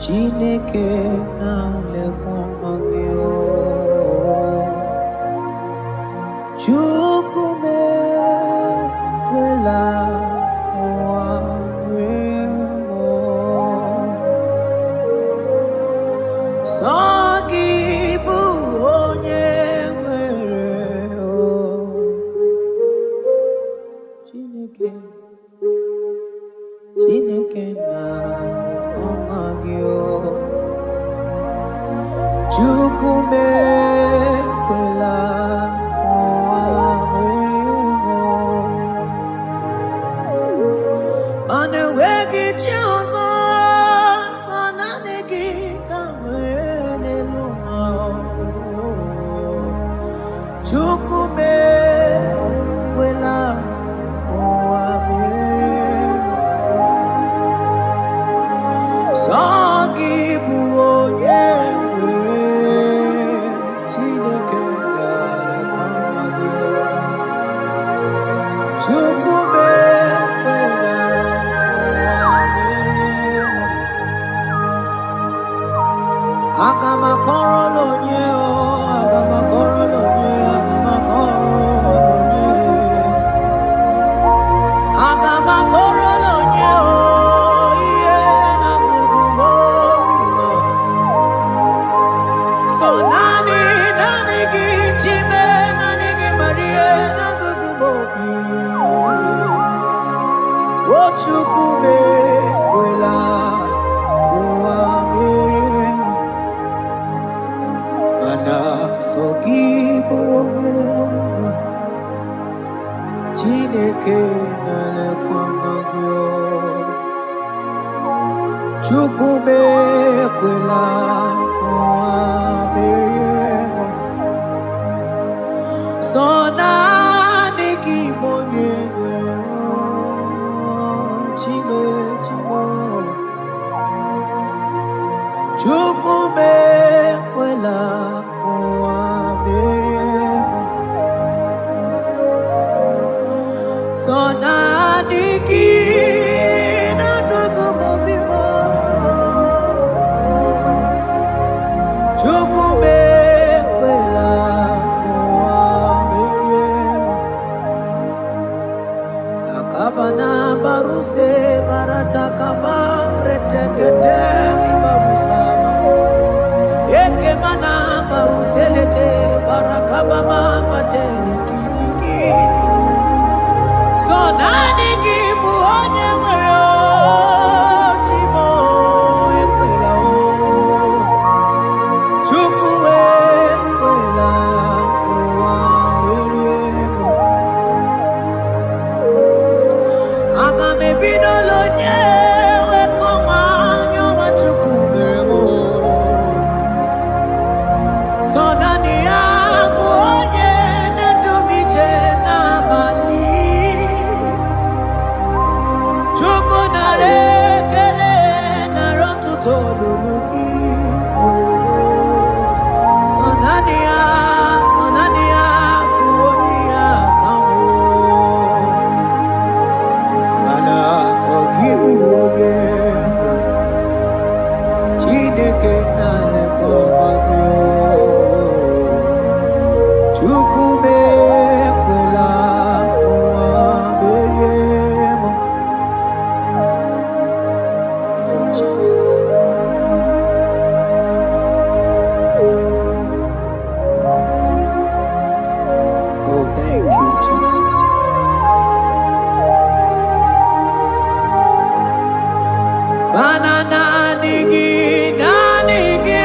Chineke na-lekwa gị Chukwu mekwela ụwa sọ gị bụ onye nwere Chineke na-lekwa gị Chukwu mekwela Chukwu mekwela ụwa mere sọ gị bụ onye nwere Chineke na-lekwa gị Chukwu mekwela ụwa mere aga m akọrọ onye Chukwu mekwela ụwa mere mana sọ gị bụ onye Chineke na-lekwa gị Chukwu mekwela ụwa mere sọ naanị gị bụ onye Chukwu mekwela ụwa mere sọ naanị gị n'akụkụ obi m Chukwu mekwela ụwa mere akaba na baruse barata kaba reteketeli babusama ekemana baruselete barakaba mama tele kidiki so nani gị bụ onye nwere Chimo ekwela Chukwu ekwela ụwa mere aga m ebido onye Chineke na-lekwa gị Chukwu mekwela ụwa mere Oh Jesus. Oh, thank you, Jesus. Banana nigi Nani gi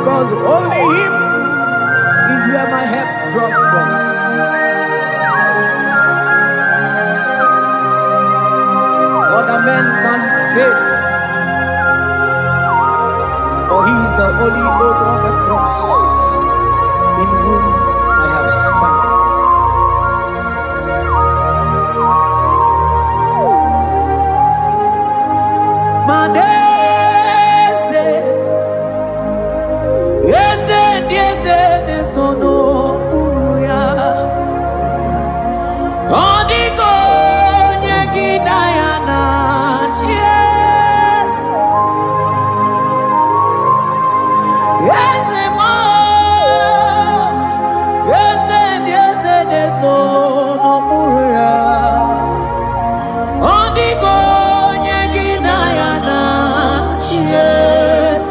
because only Him is where my help draws from. Other men can fail, for He is the only oak on the cross in whom I have stand. Manese, yese ndiese nesono uya. Odiko nyegidayana chies. Yese mo, yese ndiese nesono uya. Odiko nyegidayana chies.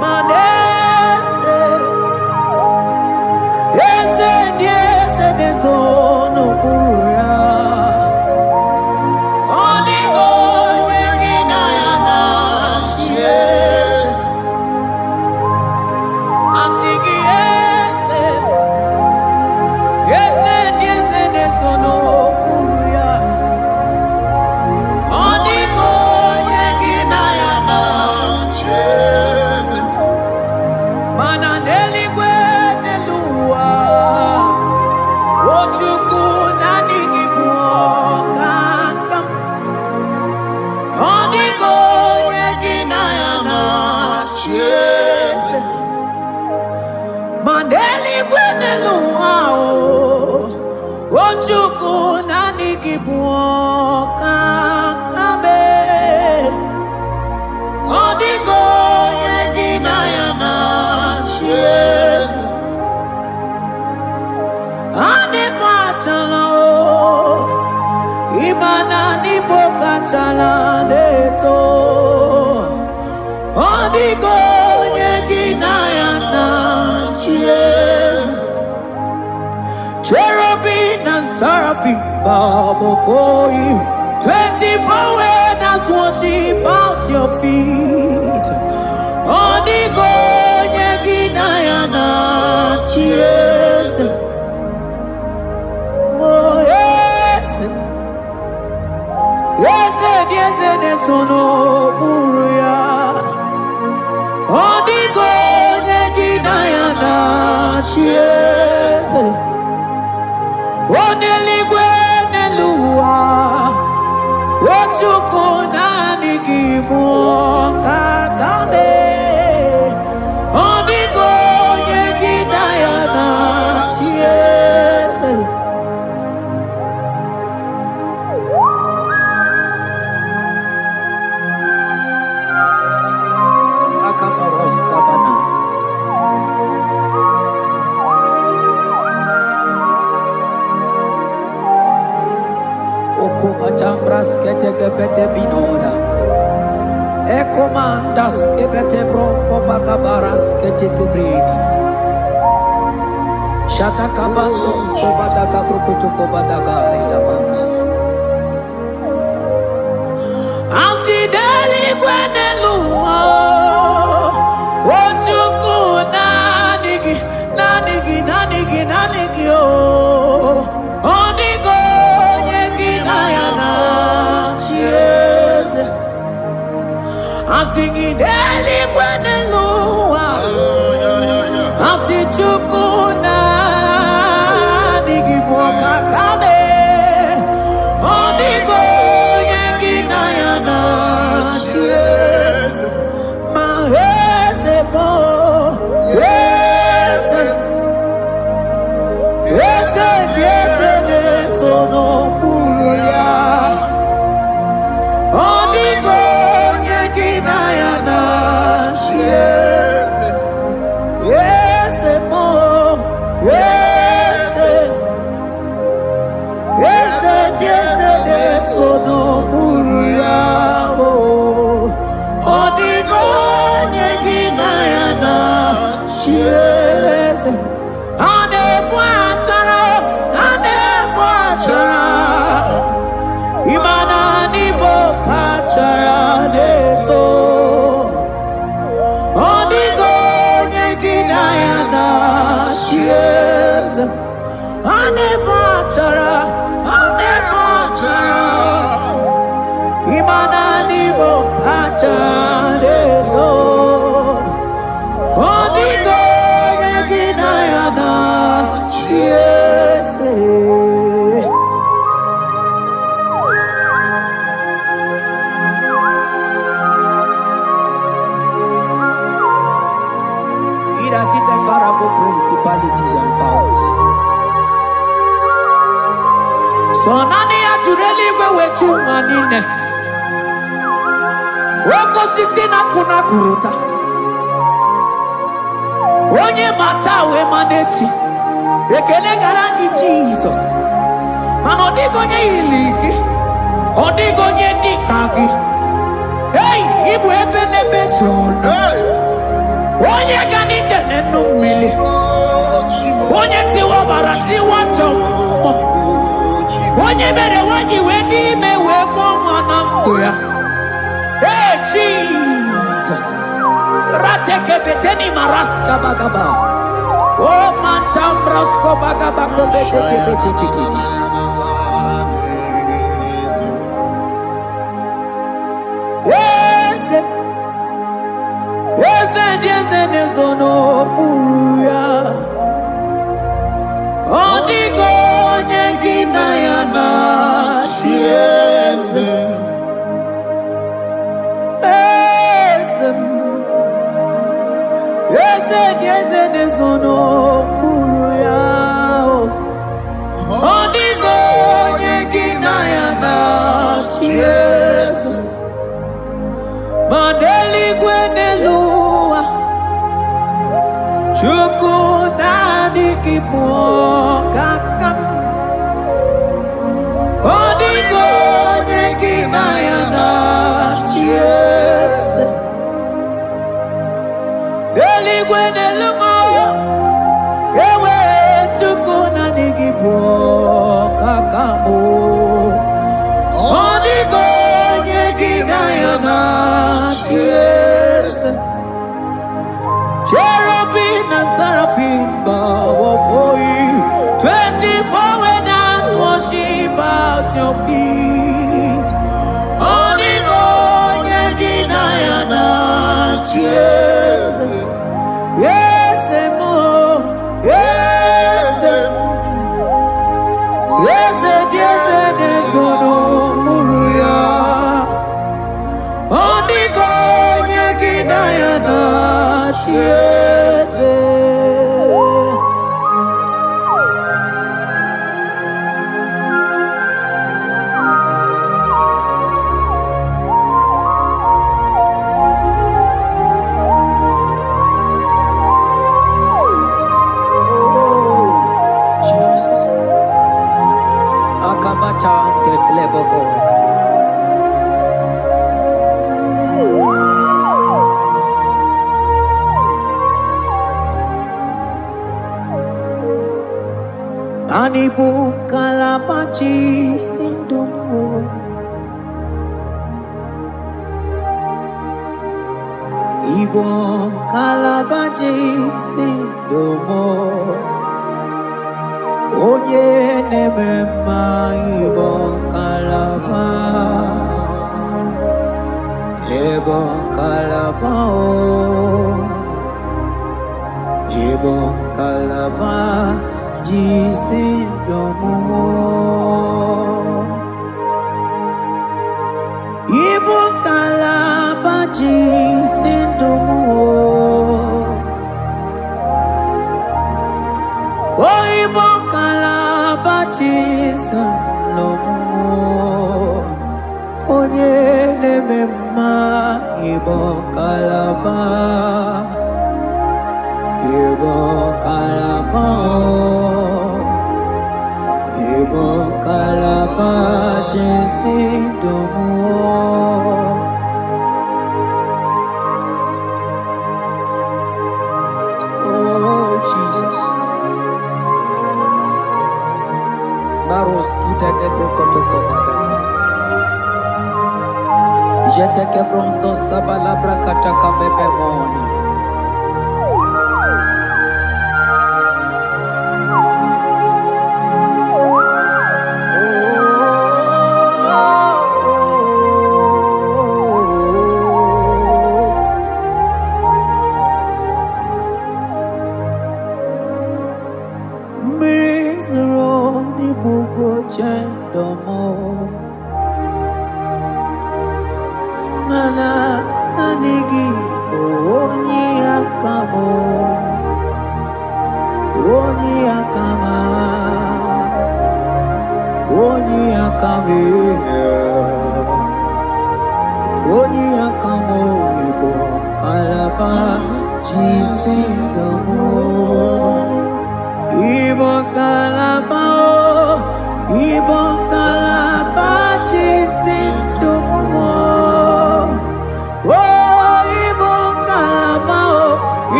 Manese, yese ndiese nesono uya. Odiko nyegidayana chies. Asigi yese, yese ndiese nesono uya. Odiko nyegidayana chies. Mananeli gwenelua, ochuku nanigibuoka kam. Odiko nyegidayana chies. Maneli gwenelua, ochuku nanigibuoka kame. Odiko nyegidayana chies. Ane machala o, imana ni boka chala neto. Odiko nyegidayana chies. Cherubim and seraphim bow before you. 24 elders worship at your feet. Odiko nyegidayana chies. Oh yes, yes, yes, yes, no buria. Odiko nyegidayana chies. Oneligwe nelua, ochuku nanigibuoka kame. Odiko nyegidayana chies. Akabaros kabana. Okomatambras ketekebete binola. Ekomandas kebete bronco bagabaras ketekebrini. Shatakabandos kobadaga brukutuko badaga ila mama. Asideli gwenelua, ochuku nanigi, nanigi, nanigi, nanigi o. Odiko nyegidayana chies. Asigideli gwenelua, asichuku nanigibuoka kame. Odiko nyegidayana chies. Mahese mo, yese, yese, yese, nesono buria. Odiko nyegidayana chies. Anebachara, anebachara. Imana nibo achadeto. Onigo yeginayana chiese. It has hit the Pharaoh principalities and powers. So nani atureli wewechu manine. Woko sisi na kuna kuruta. Onye matawe maneti. Ekele garangi Jesus. Mano digo nye iliki. Odigo nye dikagi. Hey, ibu ebele bejono. Onye gani jene numili. Onye tiwa barati wachomo. Onye mere wanyi wedi mewe mwana mbuya. Hey Jesus. Rateke beteni maraska bagaba. Oh mantambrasko bagaba kobeteke beteke. Yes. Yes nezono muruya. Odigo nyengina yana chiese. Yes nezono muruya. Odigo nyengina yana chiese. Mandeli gwenelua. Chuku nadi kipo kakam. Odigo nyekina yana chiese. Deli gwenelungo. Ewe chuku nadi kipo kakamu. Odigo nyekina yana chiese. Cherubim and seraphim bow before you. 24 elders worship at your feet. Onigo nyegina yana chiese. Yes, mo. Yes, yes, yes, nesono muruya. Onigo nyegina yana chiese. Anibu kalamaji sindumo. Ibo kalabaji sindumo. Onye nemema ibo kalaba. Ibo kalaba o. Ibo kalaba. Jisindomo. Ibo kalaba jisindomo. Oh ibo kalaba jisindomo. Onye nemema ibo kalaba. Ibo kalaba. Ibo kalaba jisindomo. Oh Jesus. Baros kita ke brokotoko badana. Jete ke brondo sabala brakata kabebe moni.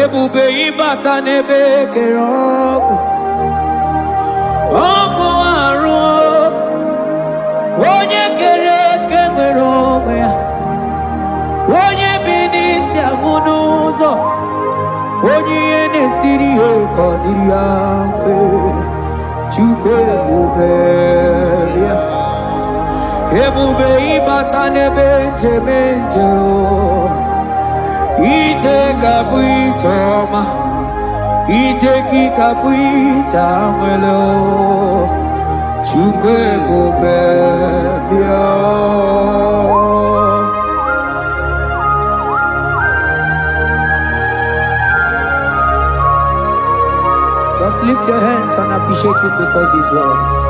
ebube ịbata n'ebe kere ọgwụ ọgụ arụ onye kere eke nwere onwe ya onye bi n'isi agụ n'ụzọ onye ihe na-esiri ihe ka ọ dịrị ya mfe Chukwu ebube bịa ebube ịbata n'ebe njem ije ga-abụ ije ọma ije gị ga-abụ ije nwere Chukwu ebube bịa Just lift your hands and appreciate him because he's worthy.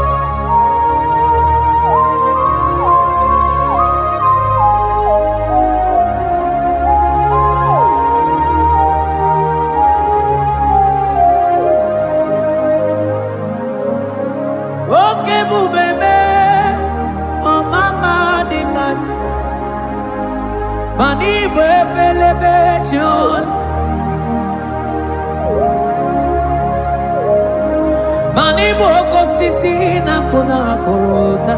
Okay, bubebe, oh mama dikat, mani bebelebe John. Mani boko sisi na kuna korota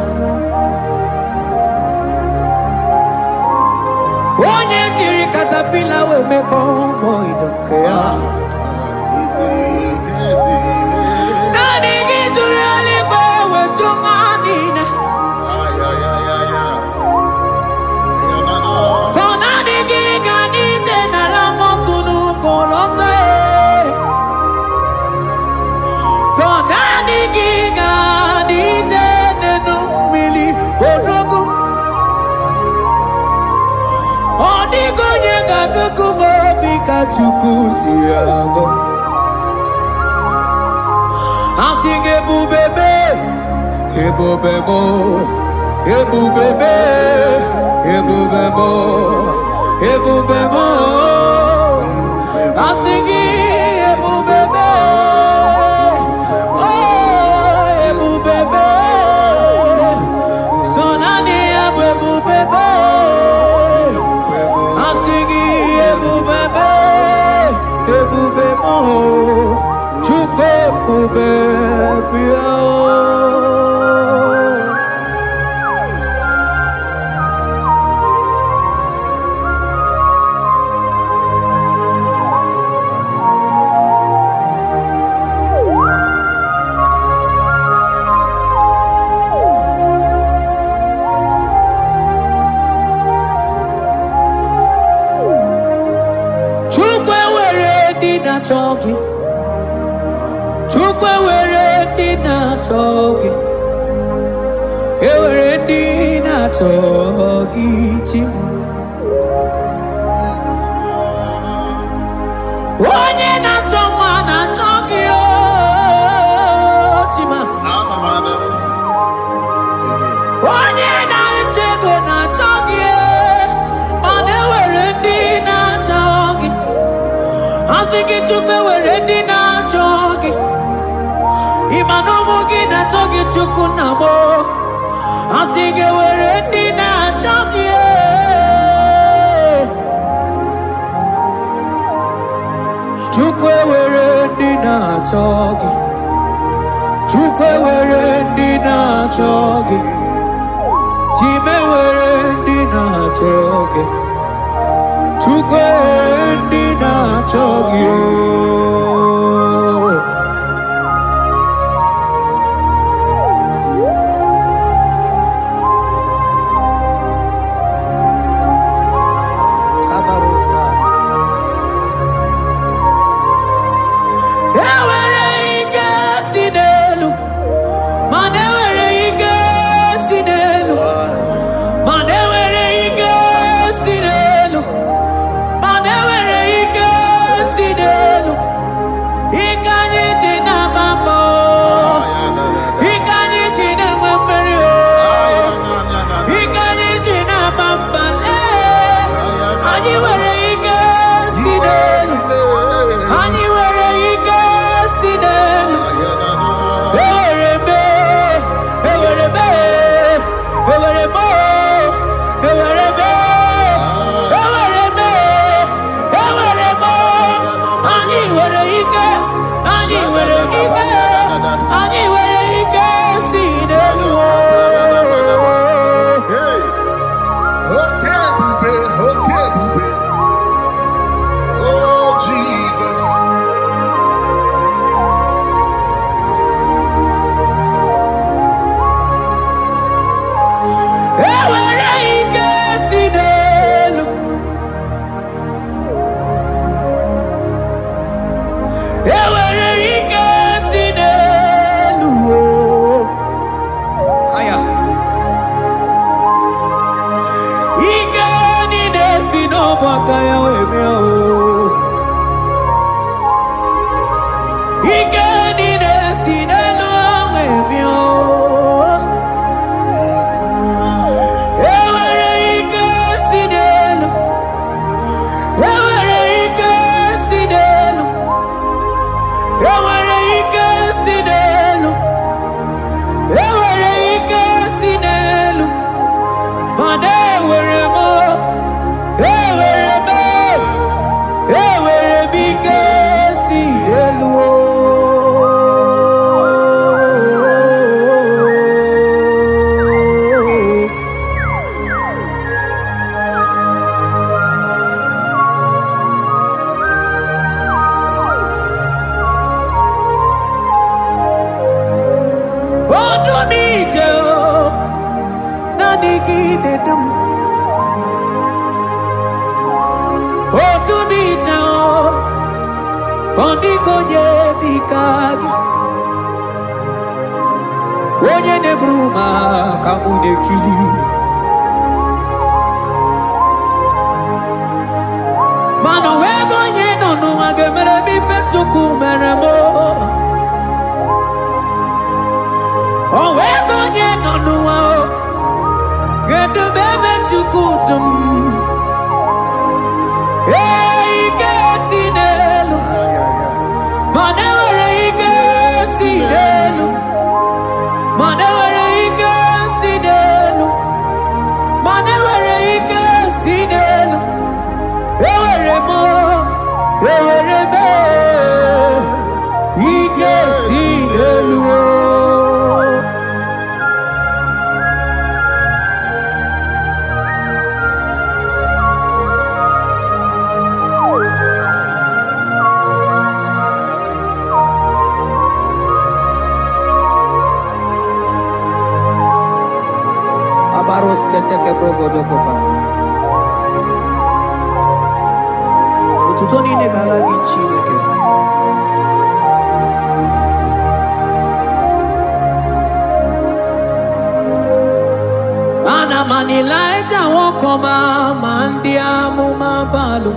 Onye jiri katapila we me convoy don't care Nani gijuri aliko we chunganine So nani giganite na la motunu kolota So nani giga nije nenu mili odogu Odigo nyega kukumo bika chukusi yago Asing ebubebe Ebubebo Ebubebe Ebubebo Ebubebo Asing ebubebe Chogi Chukwe were dina chogi Ewere dina chogi chim Onye na choma na chogi o chima Onye na chego na chogi Mane were dina chogi Asiki chukwe were dina chogi Imanomu gina chogi chukunamo Asiki were dina chogi Chukwe were dina chogi Chukwe were dina chogi Chime were dina chogi Chukwe dina chogi Kabarosa Ewere ike sinelu Manewere ike sinelu Manewere ike sinelu Manewere ike sinelu digi dedum. Otumita ondikoje dikagi. Onye nebruma kamune kili. Mano wego nye nonu agemere mi fetsuku meremo. O wego nye nonu ao gedu bebe chukudum. Hey ike sinelu, manewere ike sinelu, manewere ike sinelu, manewere ike sinelu. Ewere mo, ewere me, ike sinelu. Abaros keteke brogo doko bana. Ututoni negalagi chineke. Mana manilaita wokoma mandia mumabalo.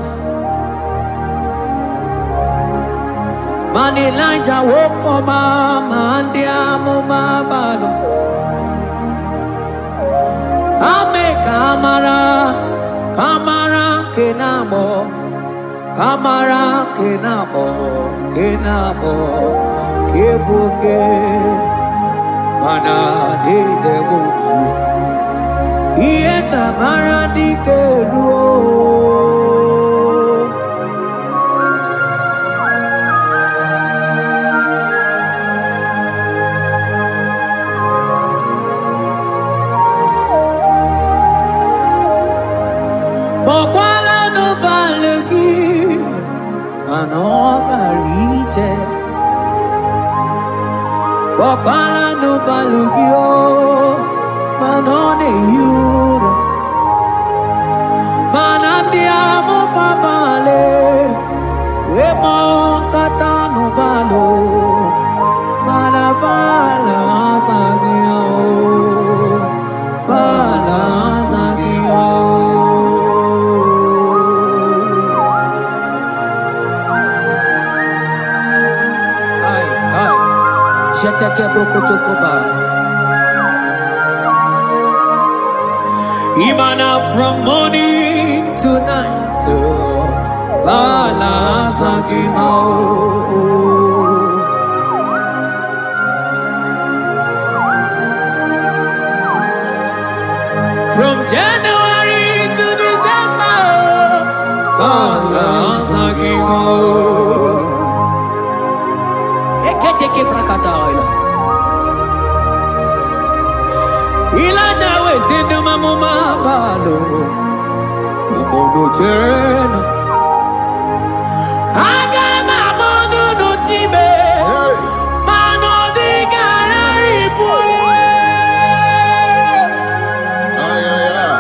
Manilaita wokoma mandia mumabalo. Ame kamara, kamara kenamo, kamara kenamo, kenamo, kebuke, mana de debuke, ieta mara dikeluo. Bokwala no balegi, mano barite. Bokwala no balegi o, mano ne yura. Manandi amo babale, we mo kata no balo, manabala sagio, bala sagio. Jeteke brokotokoba. Imana from morning to night, bala sagimo. From January to December, bala sagimo. Eketeke brakata oila. Ilaja we zindu mamuma balo. Umono tena. Aga mamono no tibe. Mano di garari pue. Ay, ay, ay.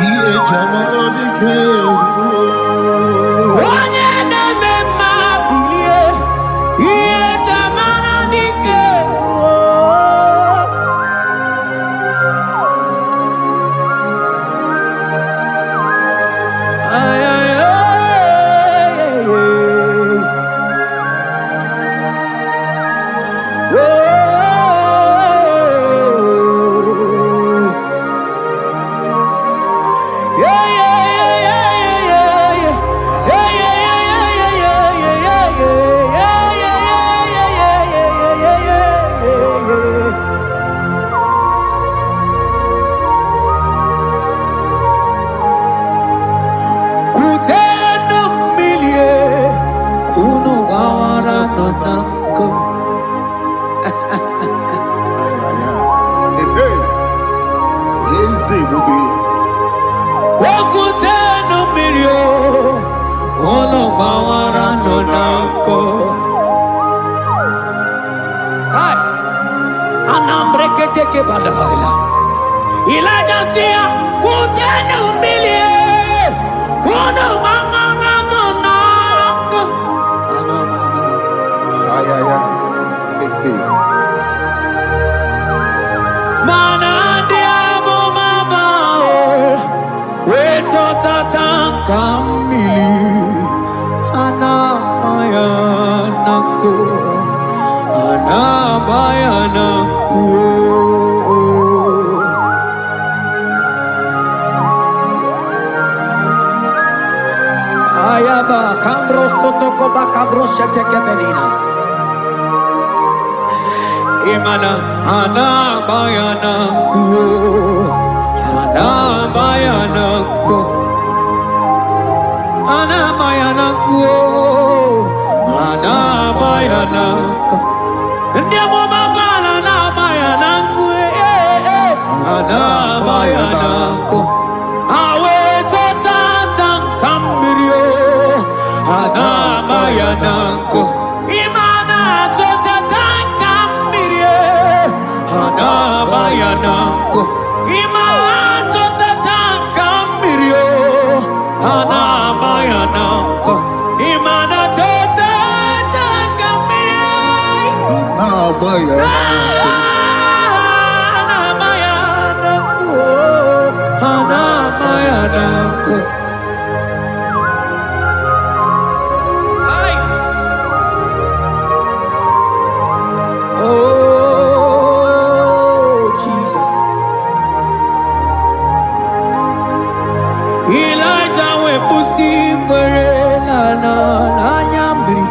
Iye jamaro di keu. Onye neme mabilie. Iye tamana dike. Ay, ay, ay, ay, ay. ilajasia kutenu milie kuno mangaranonako manandiamo mabao wetotatakamili anamayanako anamayanako ayaba kambro sotoko bakabro sheteke benina imana anamayanako anamayanako anamayanako anamayanako ndiamo mabala anamayanako anamayanako awe totata kambirio anamayanako imana totata kambirie anamayanako imana totata kambirio anamayanako imana totata kambirie anamayanako anamayanako ay oh Jesus Elijah we pusi mwere na nyambri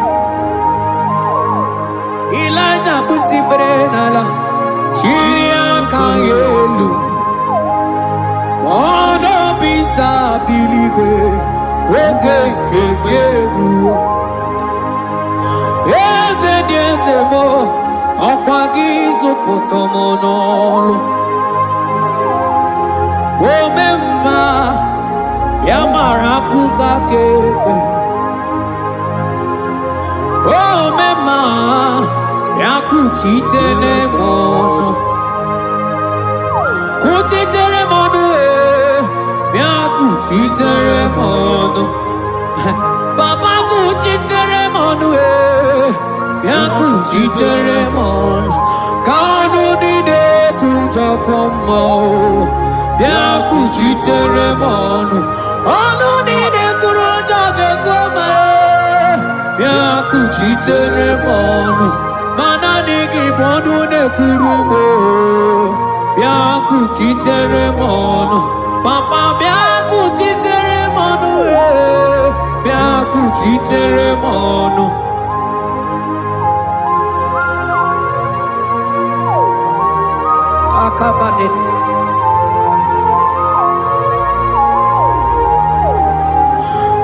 Elijah pusi mwere na la chiria kangelu Mono bisa biligwe oge kegeru Eze diese mo akwagizo potomonolo Omemma yamarakuka kebe Omemma yakuchitene mono Kuchitere mono yakuchitere mono Papa kuchitere mono yakuchitere mono Kanu dide kujakomo yakuchitere mono Anu dide kujakomo yakuchitere mono Mana nigi bodu ne kurumo yakuchitere mono Papa yakuchitere mono yakuchitere mono Akabade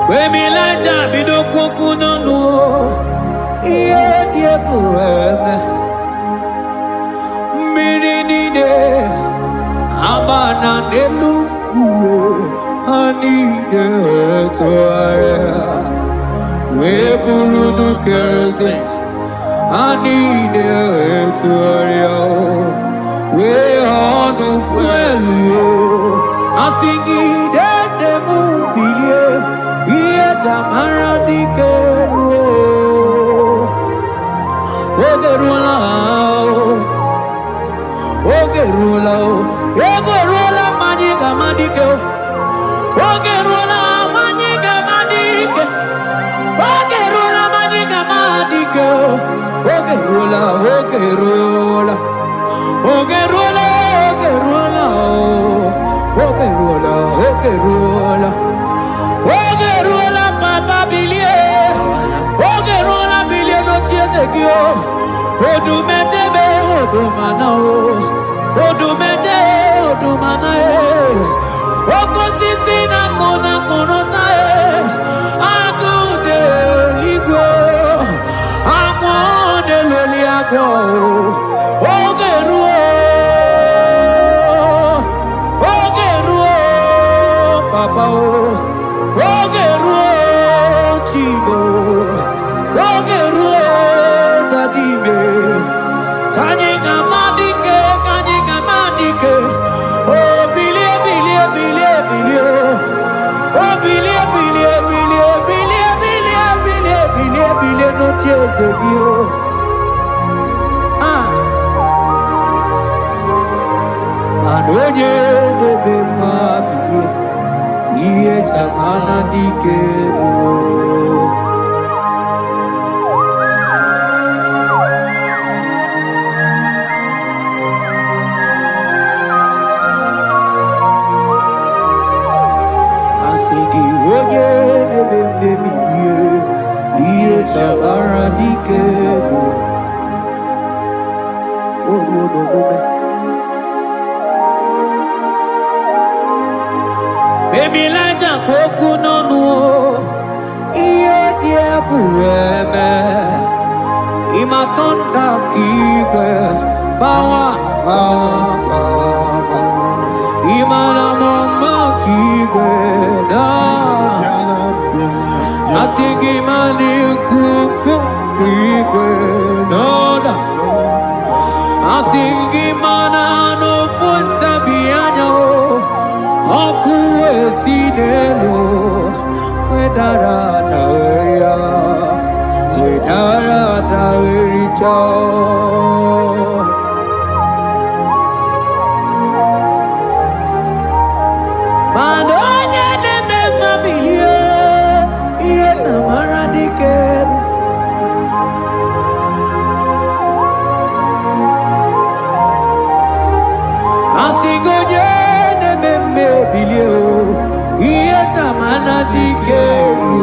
Wemilaja bidokwoku nonu iye dieku eme mmiri nide abana nelukuo anide etoaya weburu nukeze anide etoaya we honu fuelu asingide demu bilie iye tamara dikeru ogerula ogerula ogerula majiga madike ogerula majiga madike ogerula majiga madike ogerula ogerula ogerula ogerula ogerula ogerula papa bilie ogerula bilie no chiezegio odumetebe odumana odumete odumana okosisi na kona konota agude ligwe amode loliago ogeruo papa ogeruo chibo ogeruo dadime kanyika madike oh Chezegio. Manonye nebe mabie. Iye chamana dikero. Imatonda kikwe bawa bawa imana mama kikwe da asingi mani kuku kikwe da asingi mana no funta bianya okuwe sinelo wedara daweya wedara dawericha Manonye neme mabiye iye tamara dikeru Asigonye neme mebiye iye tamara dikeru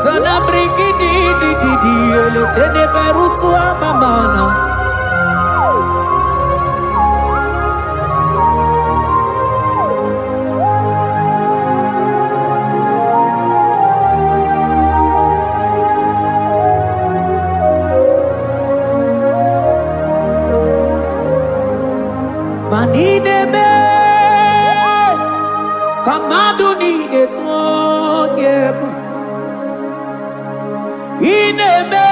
Sana briki di ele tene berusu amamana Manine me kamadu ni de tokeko Ineme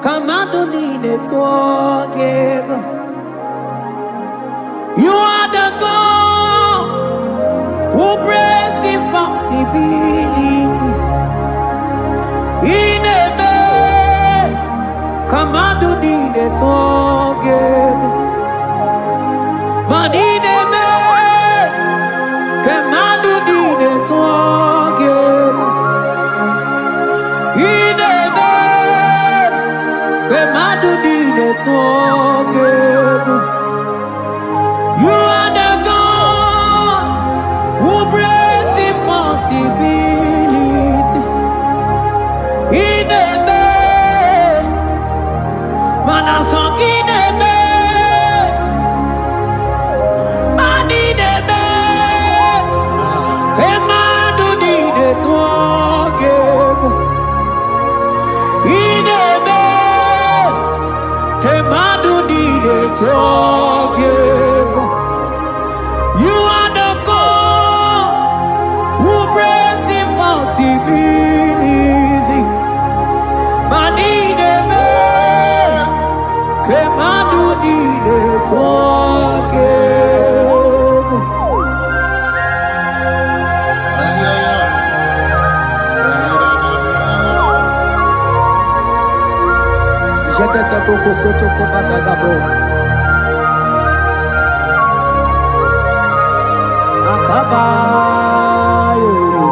kamado nine togega. You are the God who breaks impossibilities. Ineme kamado nine togega. Manine kamado nine togega. You are the God who breaks impossibility. In the bed, man, I sung in the bed, man in the bed, hey man, do need it walking. In the bed, hey man, do need it walking. You are the God who breaks impossibilities. Man in the bed, hey man, do need it walking. J'étais beaucoup soto comme Dagabo. Akabayo.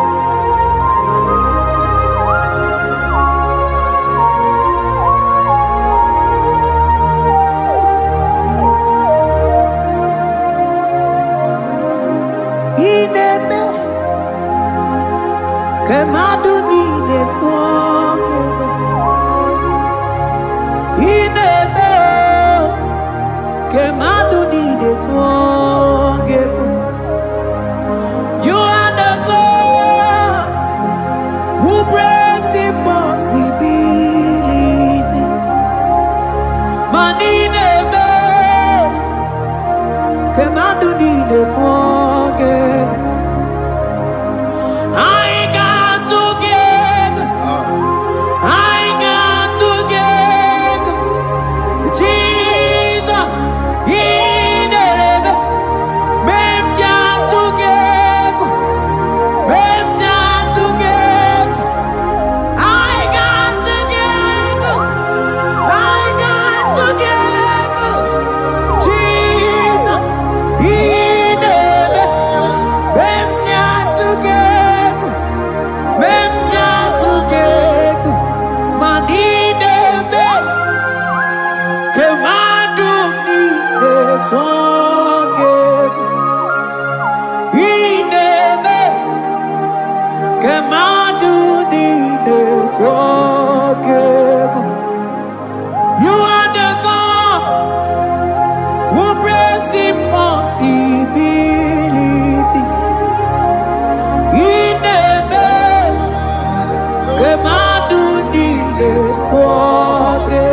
Ineme kemadu ni netwoke. Ineme kemadu ni netwoke. You are the God who breaks impossibilities. Manineme kemadu ni netwoke. I got to get, I got twage ineme kemadu nine twage. You are the God who brings impossibilities. Ineme kemadu nine twage.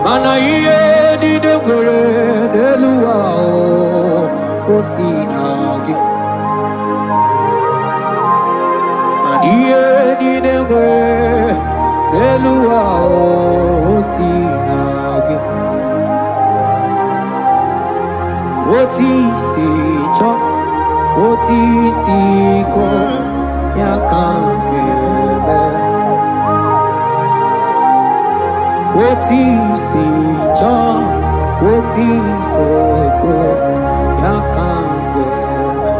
Mana iye di degere delua o sinagi. Mana iye di degere delua o sinagi. Oti si cho, oti si ko ya kambebe. Oti si cho, oti se ko ya kambebe.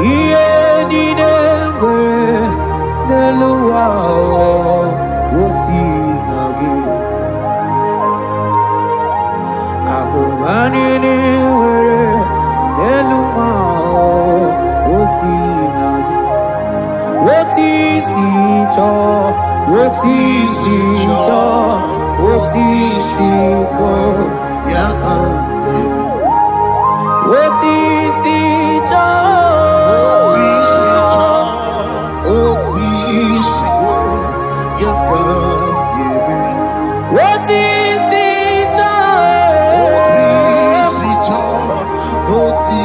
Iye di degere delua o sinagi. Agobani ni were deluma o sinagi. Oti si cho, oti si cho, oti si ko ya kambebe. Oti si cho, oti si ko ya kambebe. oti si cho, oti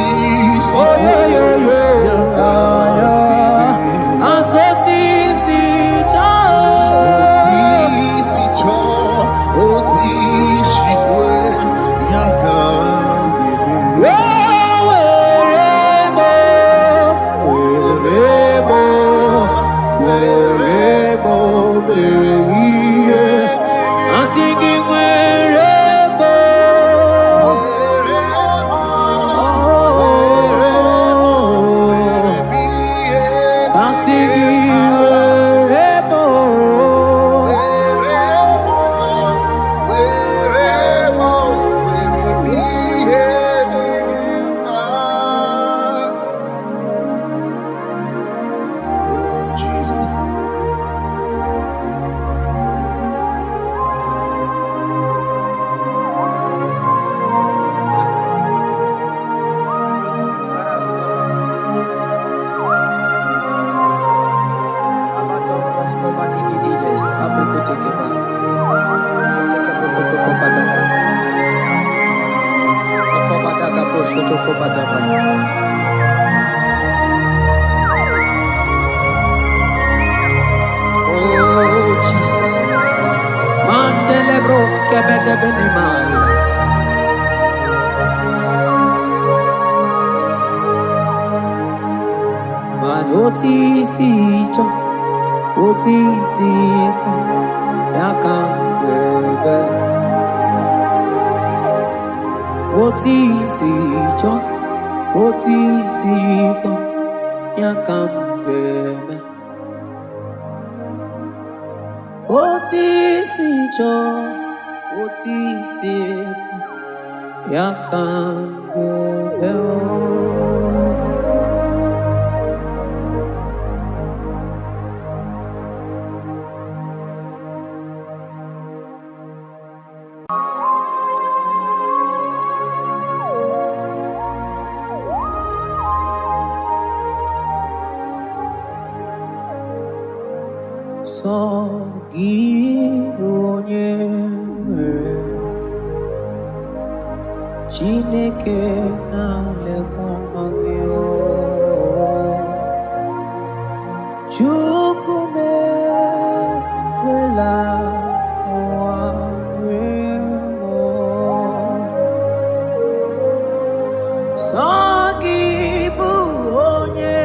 si oh yo yo yo, asoti si cho, oti si ko ya kambebe. Otisiko yakambebe Otisiko yakambebe Otisiko yakambebe Sogibu onye Chineke na-elekwa gị Chukwu mekwela ụwa Sọ gị bụ onye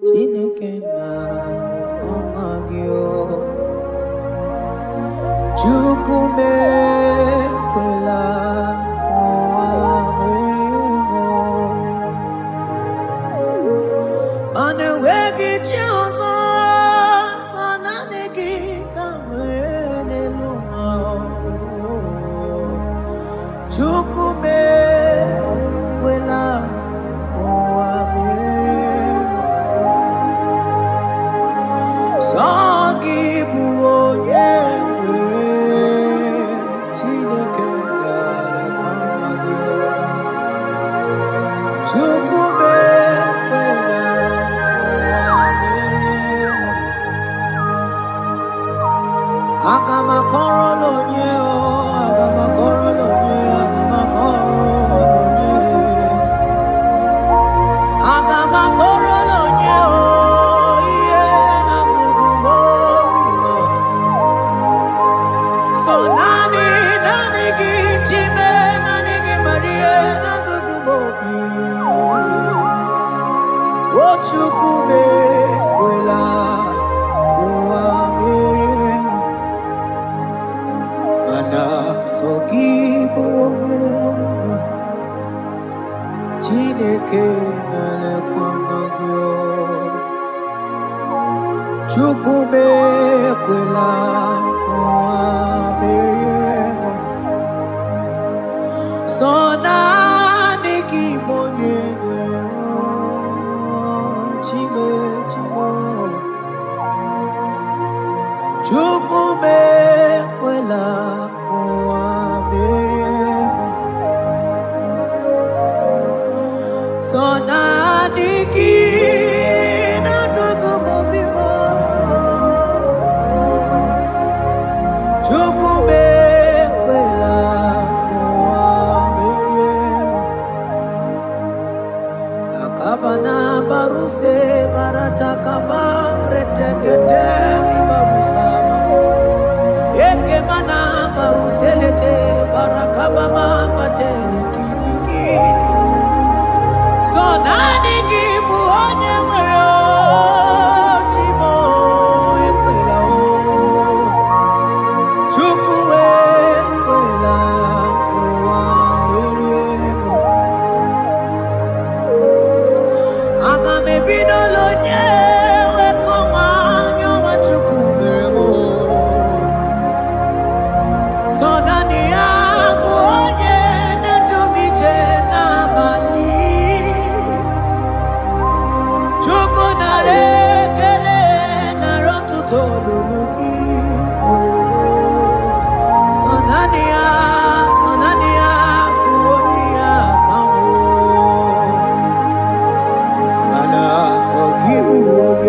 Chineke na-elekwa gị Chukwu mekwela ụwa mana enweghị chi ọzọ sọ naanị gị ka nwere n'elu ụwa Chukwu mekwela ụwa Sọ gị bụ onye Chineke na-elekwa gị Chukwu mekwela aga m akọrọ onye aga m akọrọ onye aga m akọrọ onye aga m akọrọ onye ihe na-agụgụ so naanị gị Chime naanị gị Maria na-agụgụ obi o Chukwu mekwela ụwa mere mana sọ gị bụ onye Chineke na-elekwa gị Chukwu mekwela ụwa mere sọ naanị gị bụ onye Chime Chukwu mekwela ụwa mere sọ naanị gị na-agụgụ obi m Chukwu mekwela ụwa mere akaba na baruse barata kaba reteketeli babusama eke mana baruselete barakaba mama tele kidiki so naanị gị bụ onye nwere Chimo ekwela Chukwu ekwela ụwa mere aga m ebido onye wekọma nyọma Chukwu mere so naanị ya bụ onye na-edumije n'abalị Chukwu nara ekele nara ọtụtụ olulu gị so naanị ya bụ onye ya ka mana sọ gị bụ onye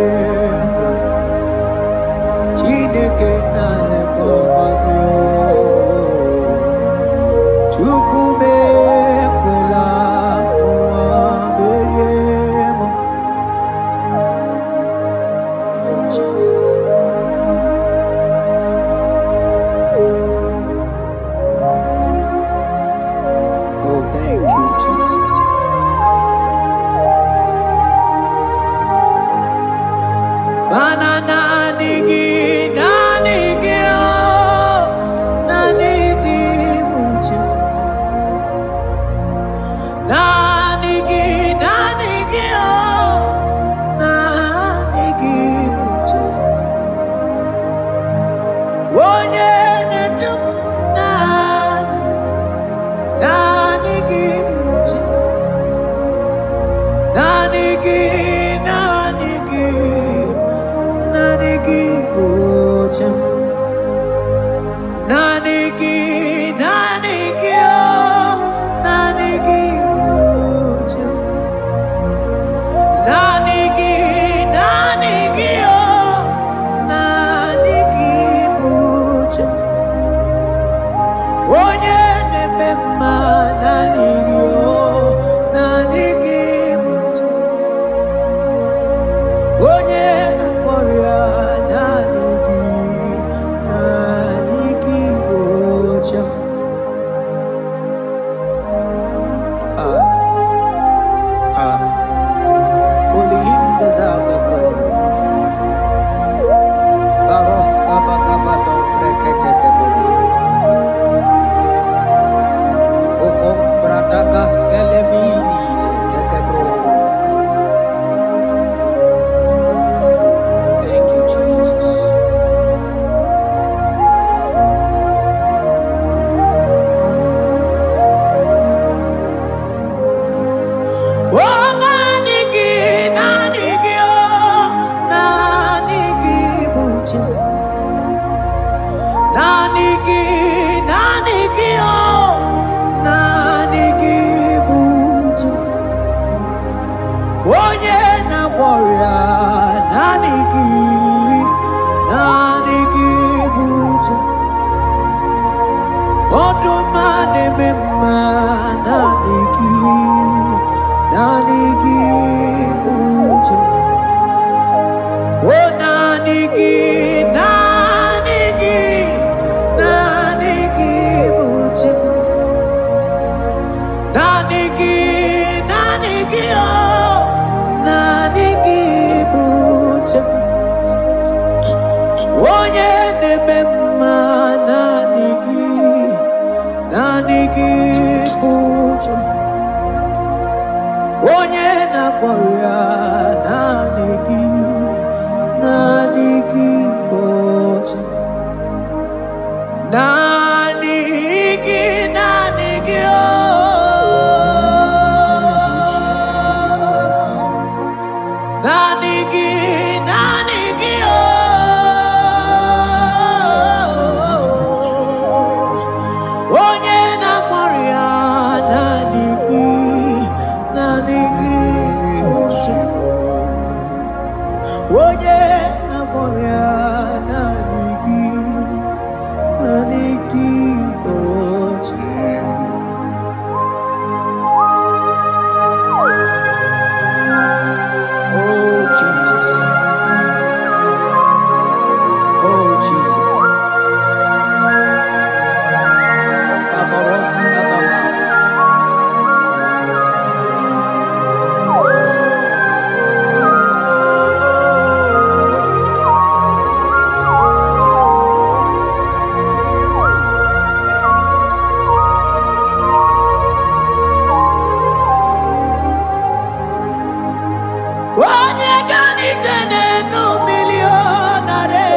gloria, nanigi buja. Odumane mema, nanigi buja. Oh nanigi buja. Nanigi oh, nanigi buja. Onye nemema nanigi buja. Onye nakoria nanigi buja. Nanigi oh. Nanigi oh. Onye na-akpọrịa nanigi buja. Onye na-akpọrịa nanigi buja. Oh Jesus. Oh Jesus. Kabaros kabama. Onye ganije n'enu milionare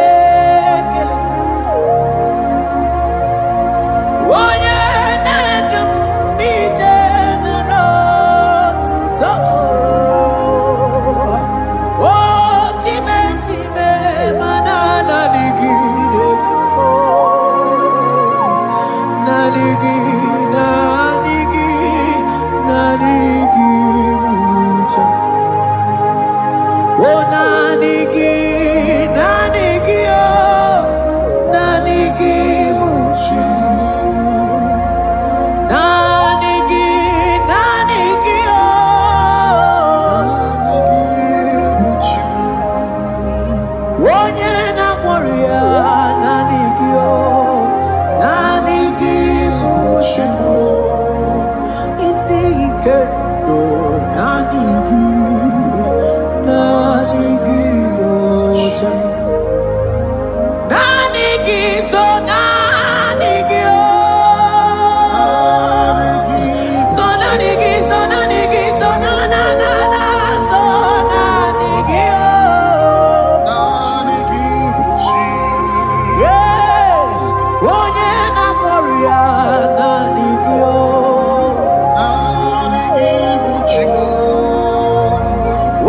kele. Onye na-edum ije n'otuto. O time mana nanigide bumo. Nanigi buja. Oh nanigi oh, nanigi buja. Nanigi oh. Onye na-akpọrịa nanigi oh, nanigi buja. Isi ike no nanigi buja. Nanigi so nanigi oh. So nanigi so nanigi so na so nanigi oh. Yeah. Onye na-akpọrịa nanigi oh.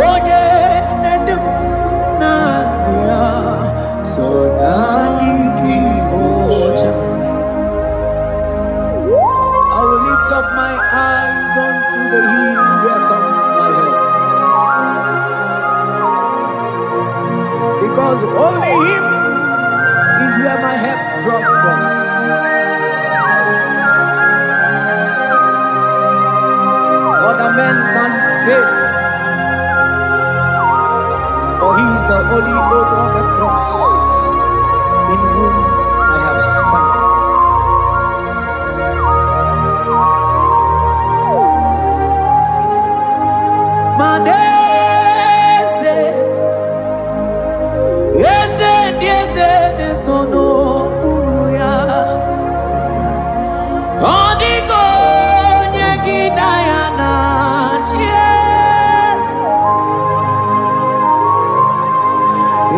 Onye na-edum nanigi so nanigi buja. I will lift up my eyes unto the hill where comes my help, because only Him is where my help draws from. Other men can fail, for He is the only oak on the cross in whom I have stand. Manese, yese nesono uya. Onigo nyegidayana chies.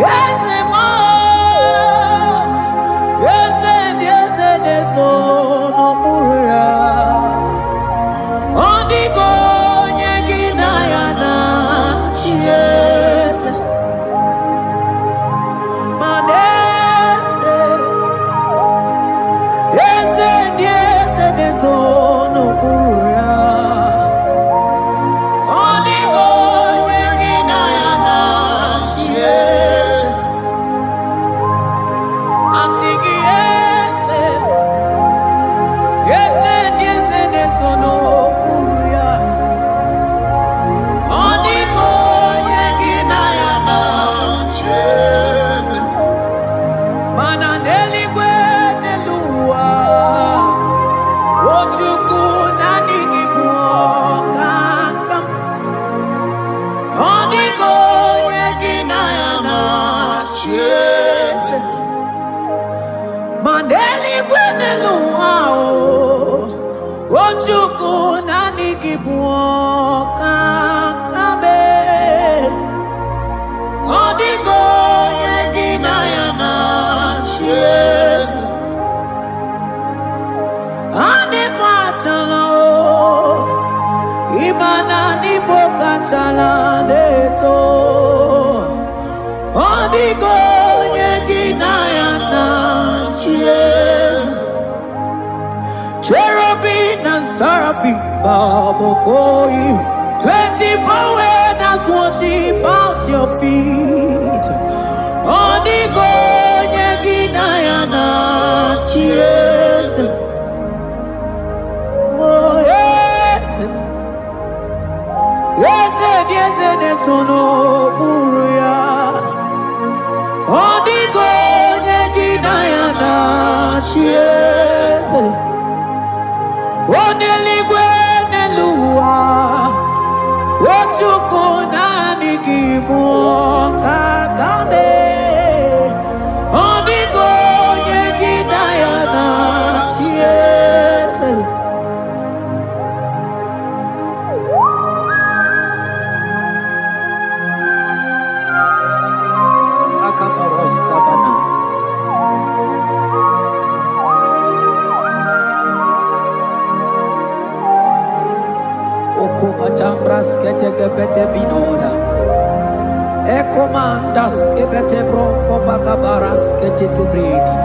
Yes, mo chalaneto Odigo Yeginayana Cheers Cherubim and seraphim bow before you 24 elders worship at your feet Odigo Yeginayana Cheers Oh yes Yes, sono buruya. Odigo Yeginayana Cheers. Oneligwe Nelua. Ochukuna Nigimu Kakame. Odigo Yeginayana Cheers. Okumatambras ketegebete binola. Ekomandas kebete broko bagabaras ketegebredi.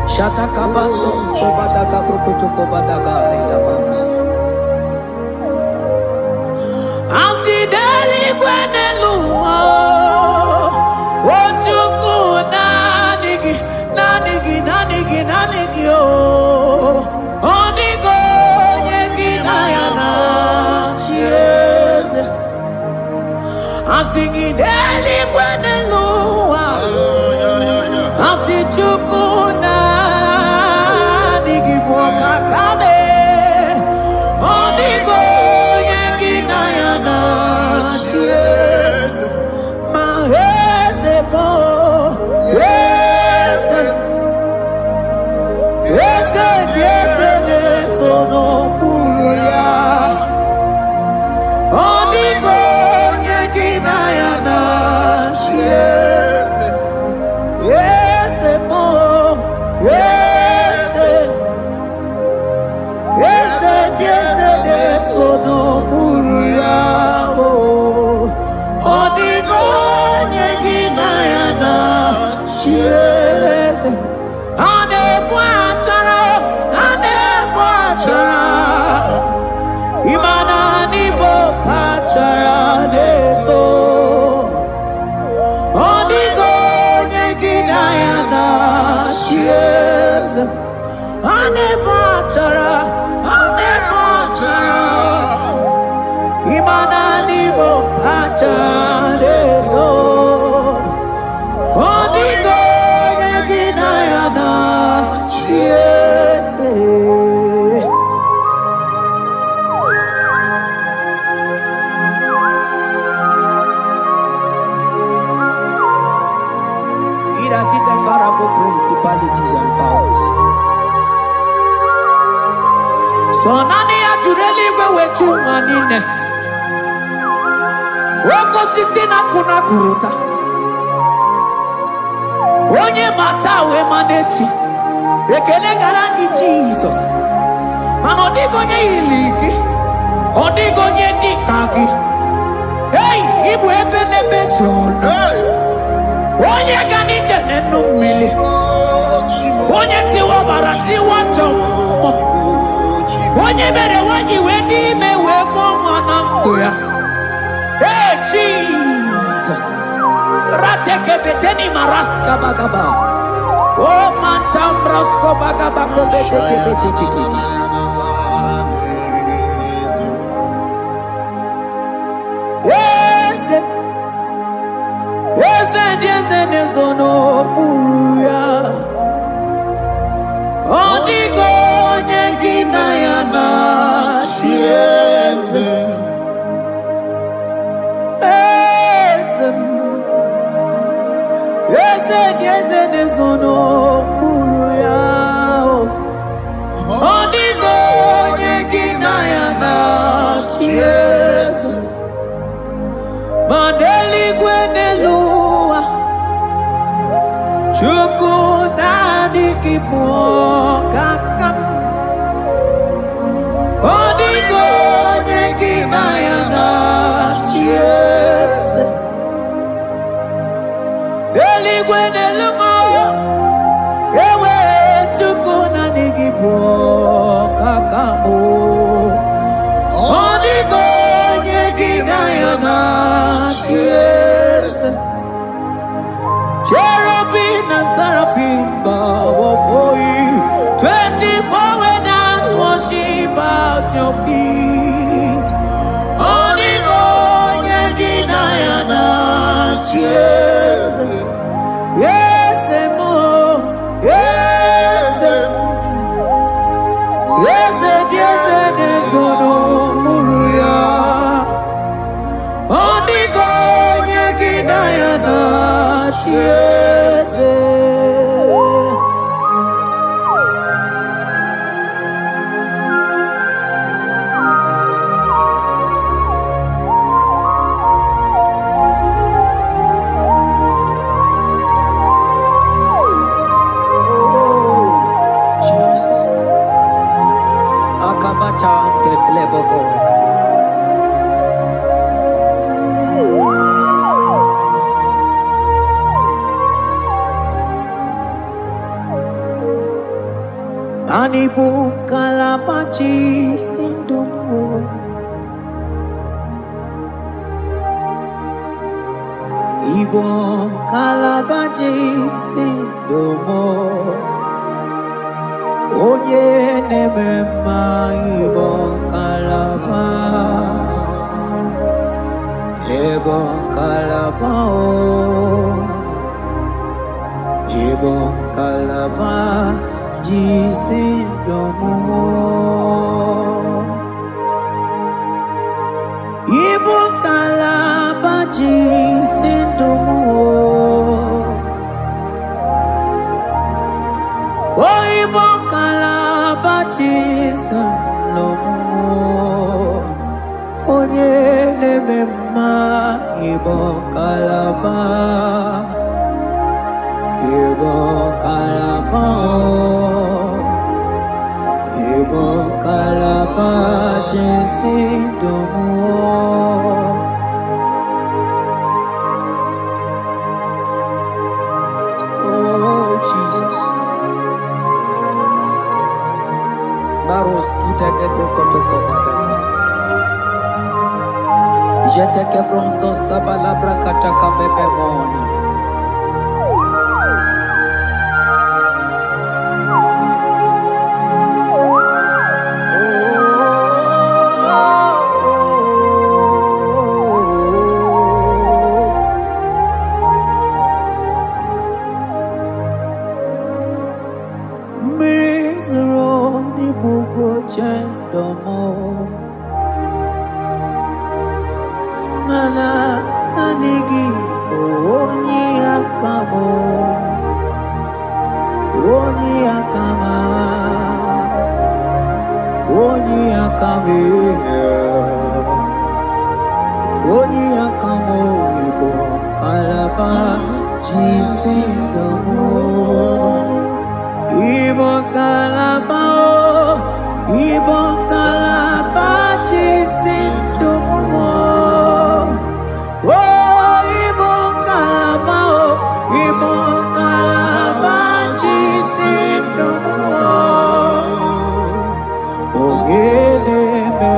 Shatakabandos kobadaga brukutu kobadaga ila mama. Asideli gwenelua. Ochuku nanigi oh. Odigo Yeginayana Cheers. Asigideli gwenelua. Asichuku nanigi mwakakame. Odigo Yeginayana Cheers. Maheze mo. Sono buruya. Odigo Yeginayana Cheers. Yes, mo. Yes, sono buruya. Odigo Yeginayana Cheers. Imanani bokachara neto Odigo Yeginayana Cheers. Ane bachara Imanani bokachara neto Odigo Yeginayana Cheers. Principalities and powers. So nani ajureli wewe manine. Woko sisi na kuna kuruta. Onye matawe manechi. Ekele garangi Jesus. Manodigo nye iligi. Odigo nye dikagi. Hey, ibu ebele bejono. Onye ganite nenu mili. Onye tiwa barati wachomo. Onye mere wanyi wedi mewe mwananguya. Hey Jesus. Rateke beteni maraska bagaba. Oh mantambrasko bagaba kobeteke beteke. Yes, sono buruya. Odigo Yeginayana Cheers. Yes, sono buruya. Odigo Yeginayana Cheers. Mandeli gwenelua. Chuku nanigi mwakakam. Odigo Yeginayana kakamo onigonye ginayana cheers cherubim and seraphim bow before you 24 elders worship at your feet onigonye ginayana cheers yes mo yes yes yes sono muruya onigonye ginayana cheers Anibu kalabaji sindumo Ibo kalabaji sindumo Onye nemema ibo kalaba Ibo kalaba Ibo kalaba Jisindomo Ibo kalaba jisindomo Oh Ibo kalaba jisindomo Onye nemema Ibo kalaba Ibo kalaba Ibo kalaba jisindomo Oh Jesus Baros kita ke prokotoko badana Jete ke pronto sabala brakata kabebe moni Mana nanigi onyi akamo onyi akama onyi akame onyi akamo ibo kalaba jisindomo ibo kalaba ibo kalaba jisindomo Oh, Ibo kalaba jisindomo Ogele me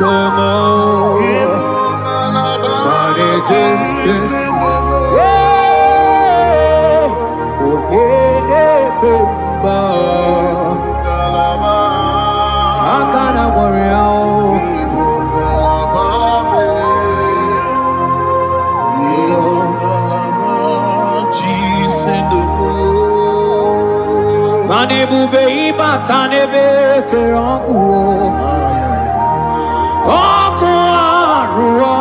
domo manejese ogene bemba akana warrior Manebube ibatanebe kerangu Oku aruo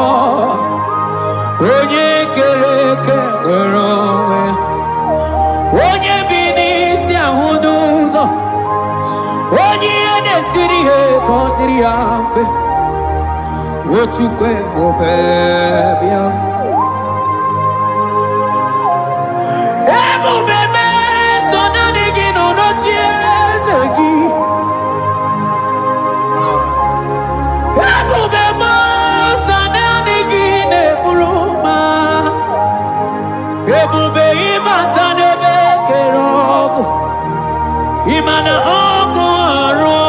Onye kereke weronwe Onye binisi ahunuzo Onye enesiri he kondiri afe Wochukwe mobebia Ebubeme sonanigi no chiezegi Ebubeme sonanigi ne buruma Ebube imatanebe kerogu Imana oku aro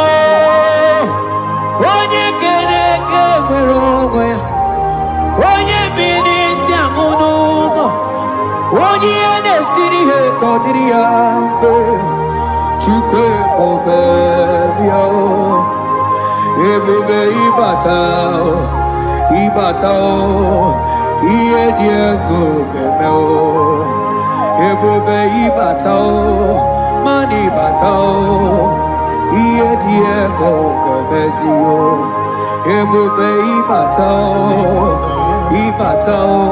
Onye kereke werogwe Onye binisi amunuzo Onye enesiri he kodiri afe Chukwe bobebia Ebube ibatao Iye diego gemeo Ebube ibatao Mani batao Iye diego gemezio Ebube ibatao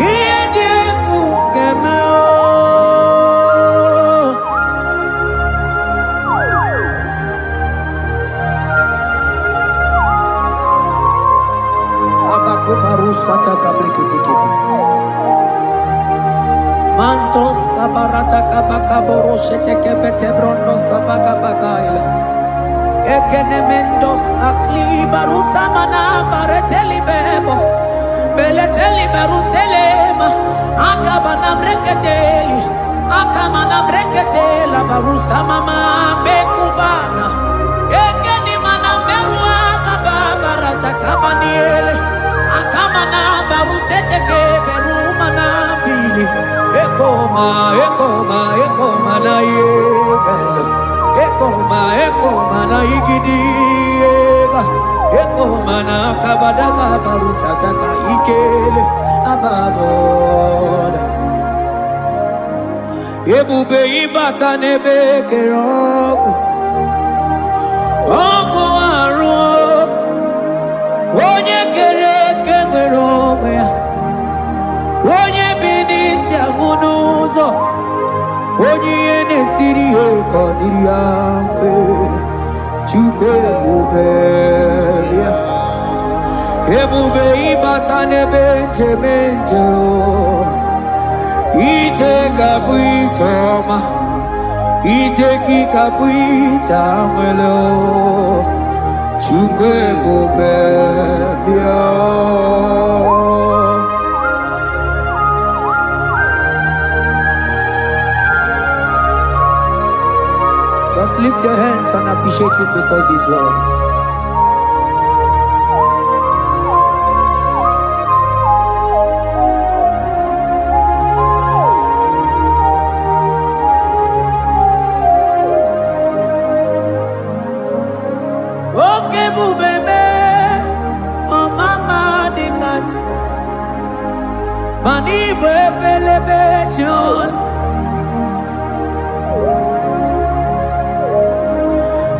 Iye diego gemeo Abakubarusata kabriketikebe Mantos kabarata kabakaborosete kebetebrondo sabagabagaila Ekenemendos akli barusa mana bareteli bebo Beleteli baruselema Akabana breketeli Akamana breketela barusa mama bekubana Ekeni mana berua babarata kabaniele Akamana barusete keberuma na bili Ekoma na yegala Ekoma na igidiega Ekoma na kabadaga barusata ka ikele ababoda Ebube ibata nebe kerogu Ogo aruo Onye kereke werogwe Onye binisi amunuzo Onye enesiri he kodiri afe Chukwe bubebia Ebube ibata nebe njemenje Ite kabuitoma Ite kikabuita mwelo Chukwe bubebia Just lift your hands and appreciate him because he's worthy. Okay, bubebe, oh mama dikat, mani bebelebe chon.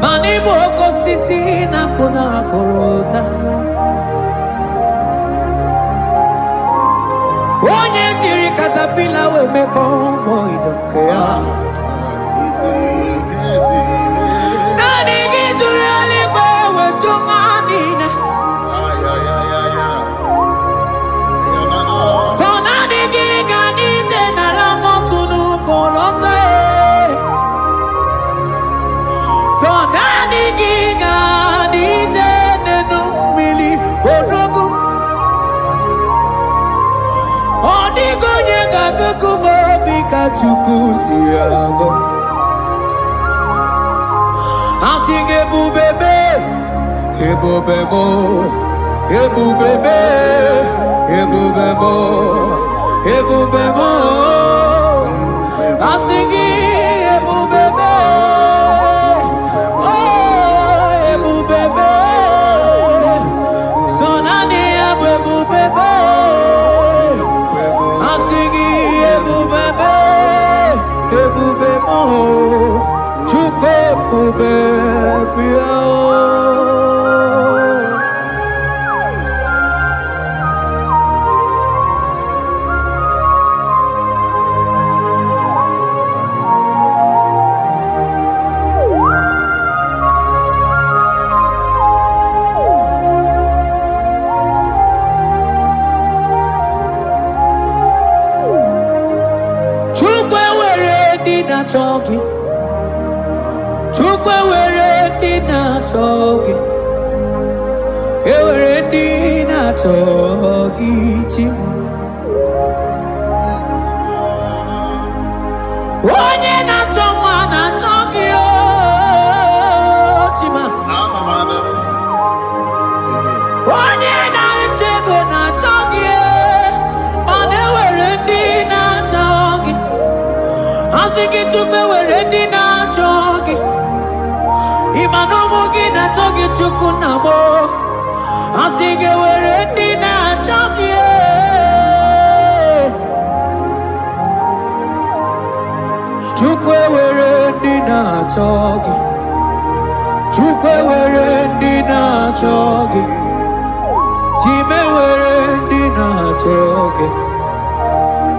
Mani boko sisi na kuna korota Onye jiri katapila we me convoy don't care Nani gijuri alikwe we chunganine So nani giganite na la motunu kolota So nani giga nije nenu mili odogu Odigo nyega kukumo bika chukusi yago Asige bubebe ebubemo, ebubebe, ebubemo, ebubemo. Asingi ebubebe, oh ebubebe. Sonani ebubebe, asingi ebubebe, ebubemo. Chuko ebubebe. Chogi, chukwe were dina chogi, ewere dina chogi chim. Onye na choma na chogi o chima. Onye na chego na chogi mane were dina chogi. Asiki chukwe were dina chogi, imanomo gina chogi chukunamo. Asiki were dina chogi, chukwe were dina chogi, chukwe were dina chogi, chime were dina chogi.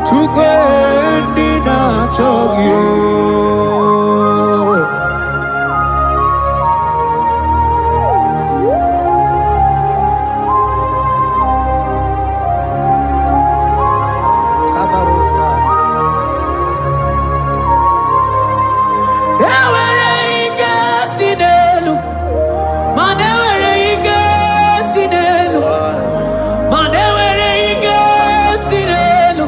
Chukwe dina chogi. Kabarosa. Ewere ike sinelu, manewere ike sinelu, manewere ike sinelu.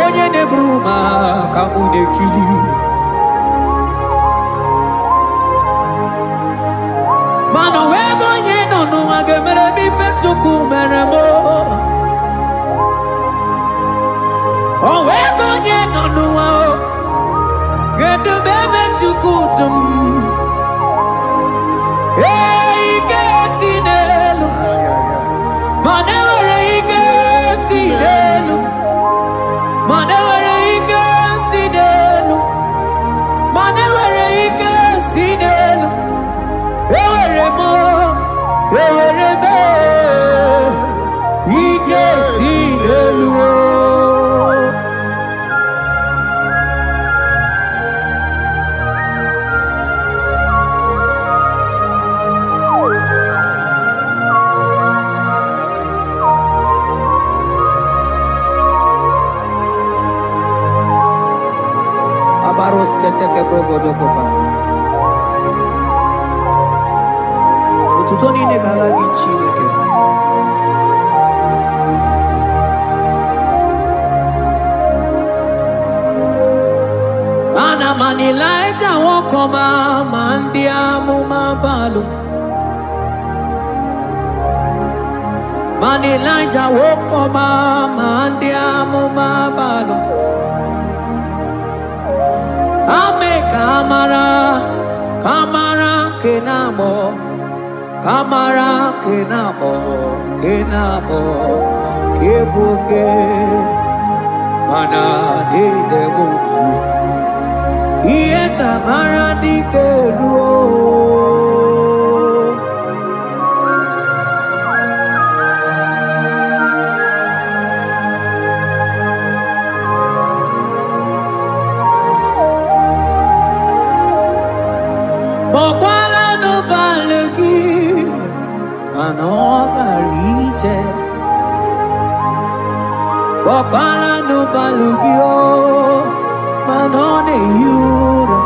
Onye ne bruma kamu ne kili. Mano wego nye no agemere mi fetsuku meremo. O wego nuao gedu bebe chukudum ike sinelu manewere ike sinelu manewere ike sinelu manewere ike sinelu ewere mo ewere me ike sinelu. Abaros keteke brogodoko bana. Ututoni negalagi chineke. Mana manilaita wokoma mandia mumabalo. Manilaita wokoma mandia mumabalo. Ame kamara, kamara kenamo, kamara kenamo, kenamo, kebuke, mana de debuke, iye tamara dikeluo. Bokwala no balegi, mano barite. Bokwala no balegi o, mano ne yura.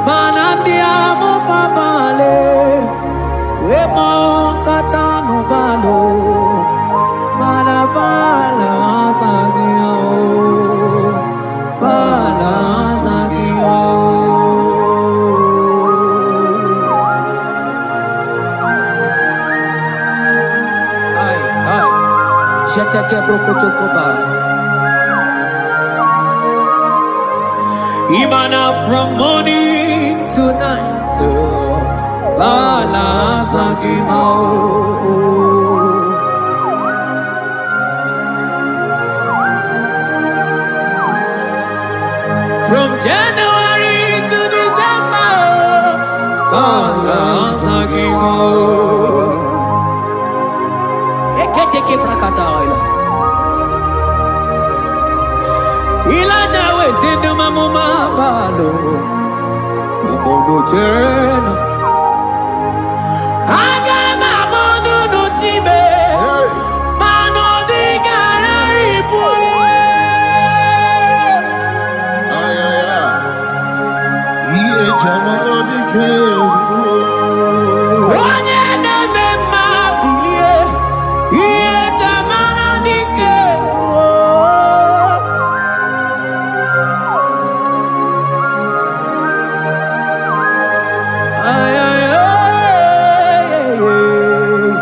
Manandi amo babale, we mo kata no balo, manabala sagio, bala sagio. Jeteke brokotokoba. Imana from morning to night, bala sagimo. From January to December, bala sagimo. Eketeke brakata oila. Ilaja we zindu mamuma balo. Umono jena. Aga mamono no tibe. Mano di garari pue. Ay, ay, ay. Iye jamaro di ke. Onye neme mabilie. Iye tamara dike. Ay, ay, ay, ay, ay.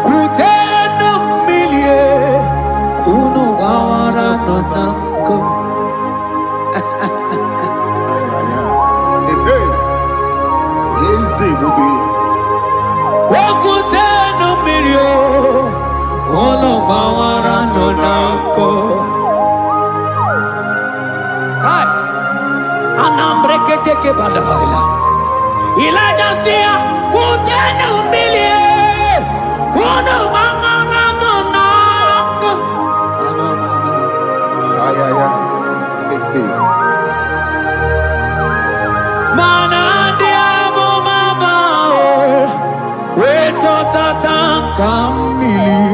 Kutendo milie kuno gawara nonanko. Kutendo milie kuno gawara nonanko. Kai anambre keteke balaila. Ilaja sia kutendo milie kuno gawara nonanko. Ay, ay, ay. Mana diamo mabao, weto tata kamili,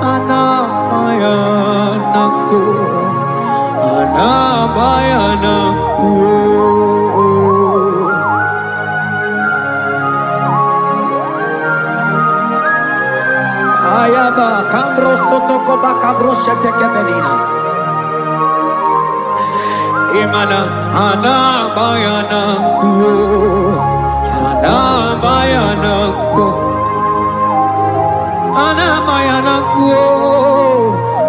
ana maya naku, ana maya naku. sotoko bakabro sheteke benina. Imana hana bayana kuo, hana bayana kuo, hana bayana kuo,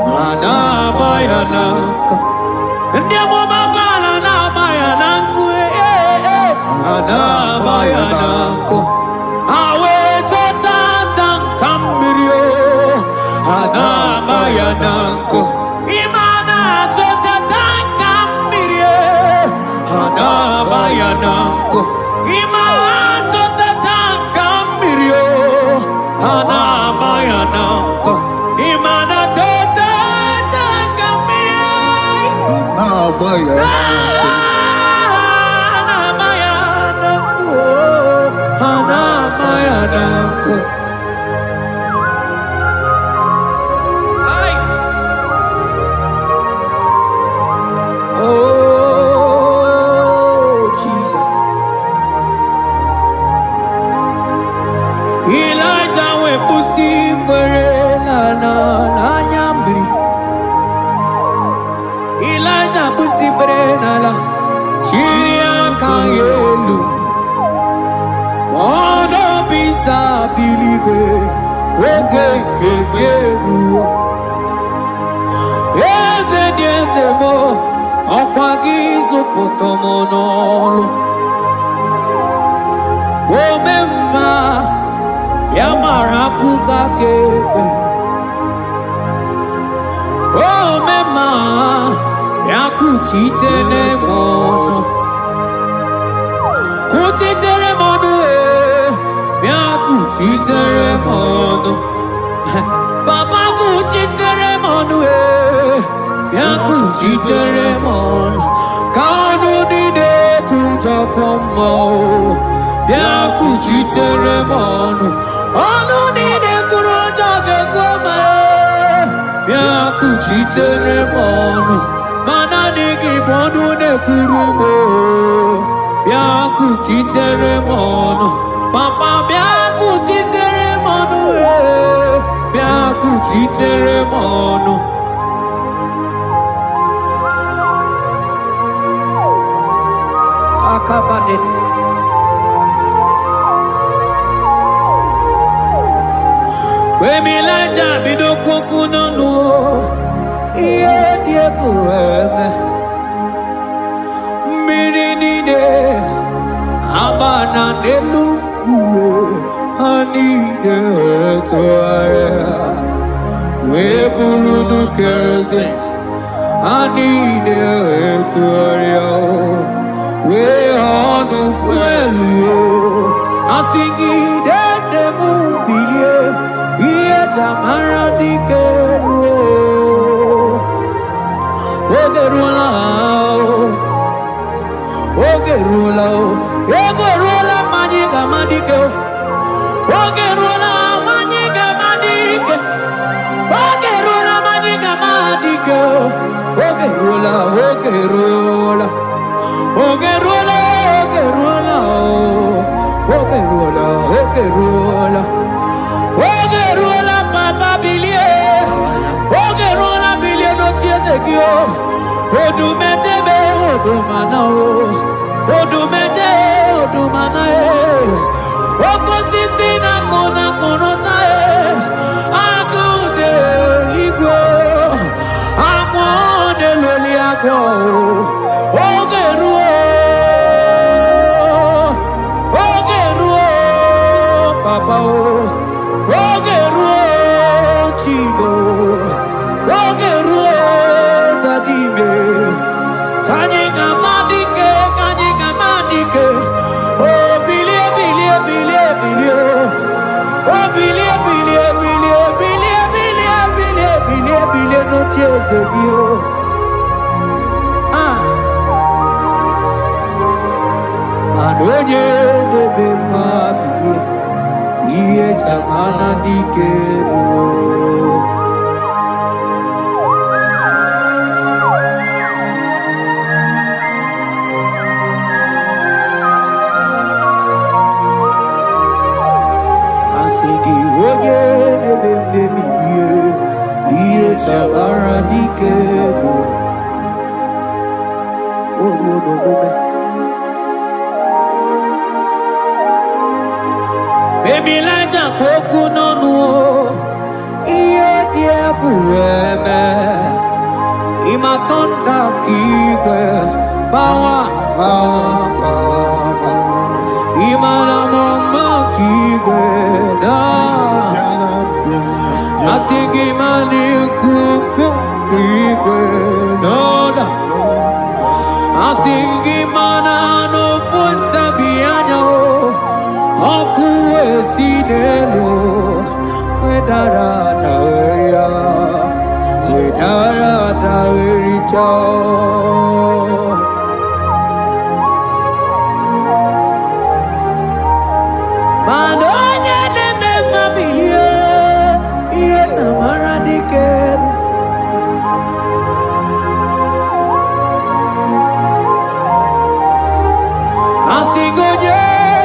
hana bayana kuo. Ndiamo mabala na bayana kuo, hana bayana kuo. Awe tata kambirio, hana bayana kuo. Imana tata Hanabayananko Imato Tatankambirio Hanabayananko Imana Tatankambirio Hanabayananko Hanabayananko Elijah busi brenala chiria kayelu mono bisa biligwe oge kegeru eze diezemo okwagizo potomonolo omemma yamarakuga kebe omemma yakuchitere mono kuchitere mono yakuchitere mono papa kuchitere mono yakuchitere mono kanu dide kujokomo yakuchitere mono onu dide kujokomo yakuchitere mono Mananigi bondune kurumo Biakuchitere mono Papa biakuchitere mono Biakuchitere mono Akabade Wemilaja bidokokunono Iye dieko eme Mirinide Abana nelukuo Anide etoaya Weburudu keze Anide etoaya Wehanu fuelio Asingi dede mubilie Iye tamara dikero Ogerula, Ogerula, Ogerula, Magica Madike, Ogerula, Magica Madike, Ogerula, Magica Madike, Ogerula, Ogerula, Ogerula, Ogerula, Ogerula, Ogerula, Papa Billy, Ogerula, Billy, no Chiezekio. Odumetebe, odumana o, odumete, odumana e, okosisi na kona konota e, akude igwe, amode loli agwo, ogeruo, papa o, ogeruo, chigo, ogeruo, dadime. Kanyika madike, oh bilie, oh bilie, no chezegio. Manonye debe mabilie, iye chamana dikero. Oye, dakikwe bawa bawa imana mama kigwe da asigi mani kuku kigwe da asigi mana no funta bianya okuwe sinelo wedara daweria wedara dawericha Madonya neme mabiye iye tamara diker Asigonye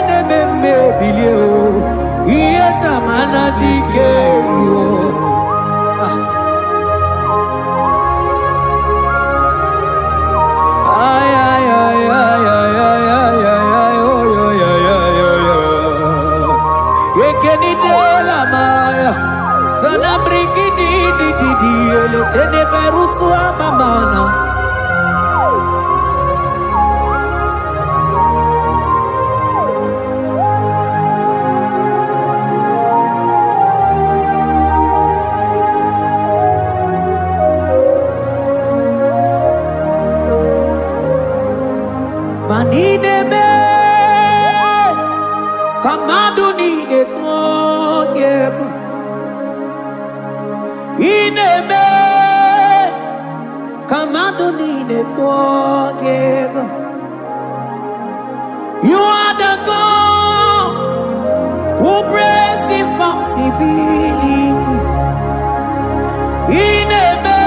neme mebiye iye tamara diker Ay ay ay ay ay ay ay ay Ekeni de la maya sana briki di ele tene berusu amamana manine me kamadu ni de tokeko ineme kamadu ni de tokeko you are the God who breaks impossibilities ineme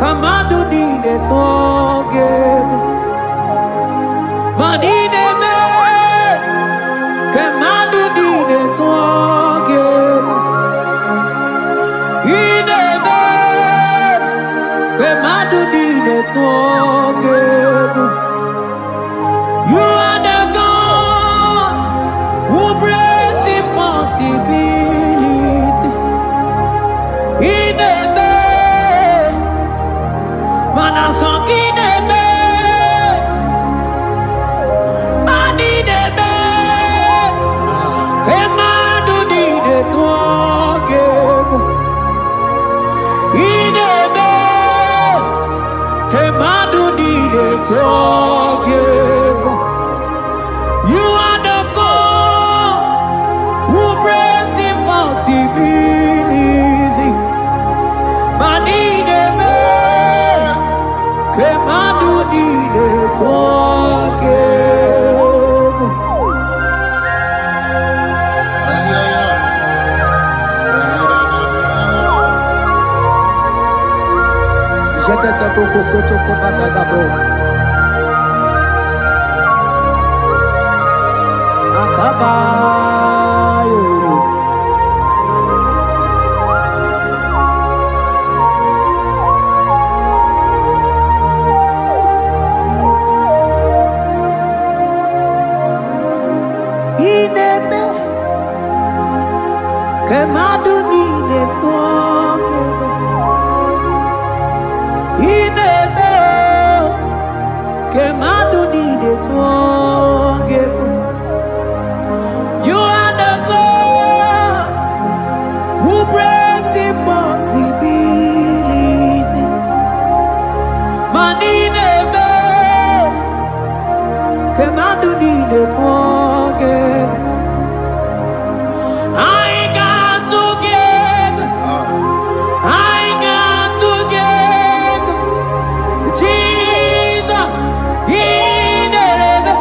kamadu ni de tokeko manine me Kemadu dine twagego Ineme Kemadu dine twagego You are the God who breaks impossibility Ineme Manasong ineme Anineme Kemadu dine twagego Ineme Kemadu dine twagego You are the God who breaks impossibilities Manineme Kemadu dine twagego Jetete boko soto ko badagabo Akabayo Ineme Kemadu nine twagego Ineme Kemadu nine twagego You are the God who breaks impossibilities Manineme Kemadu nine twagego I got together Jesus, Ineme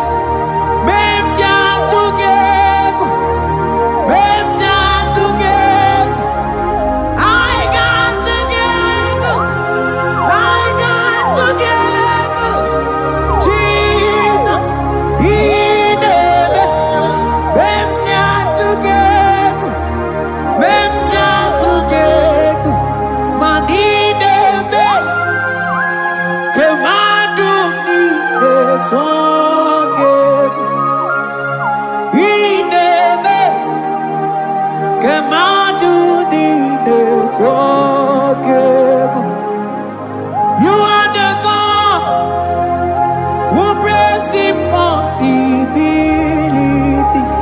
who brings impossibilities.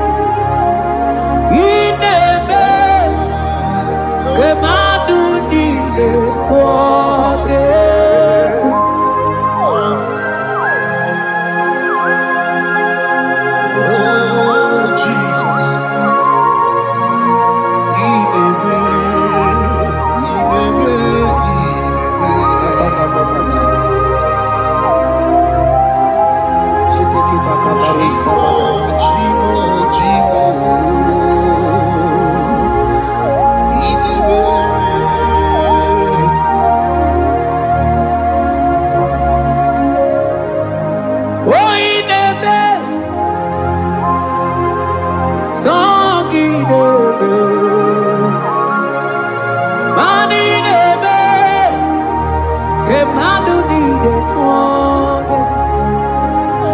In a man, come on, do need it forget.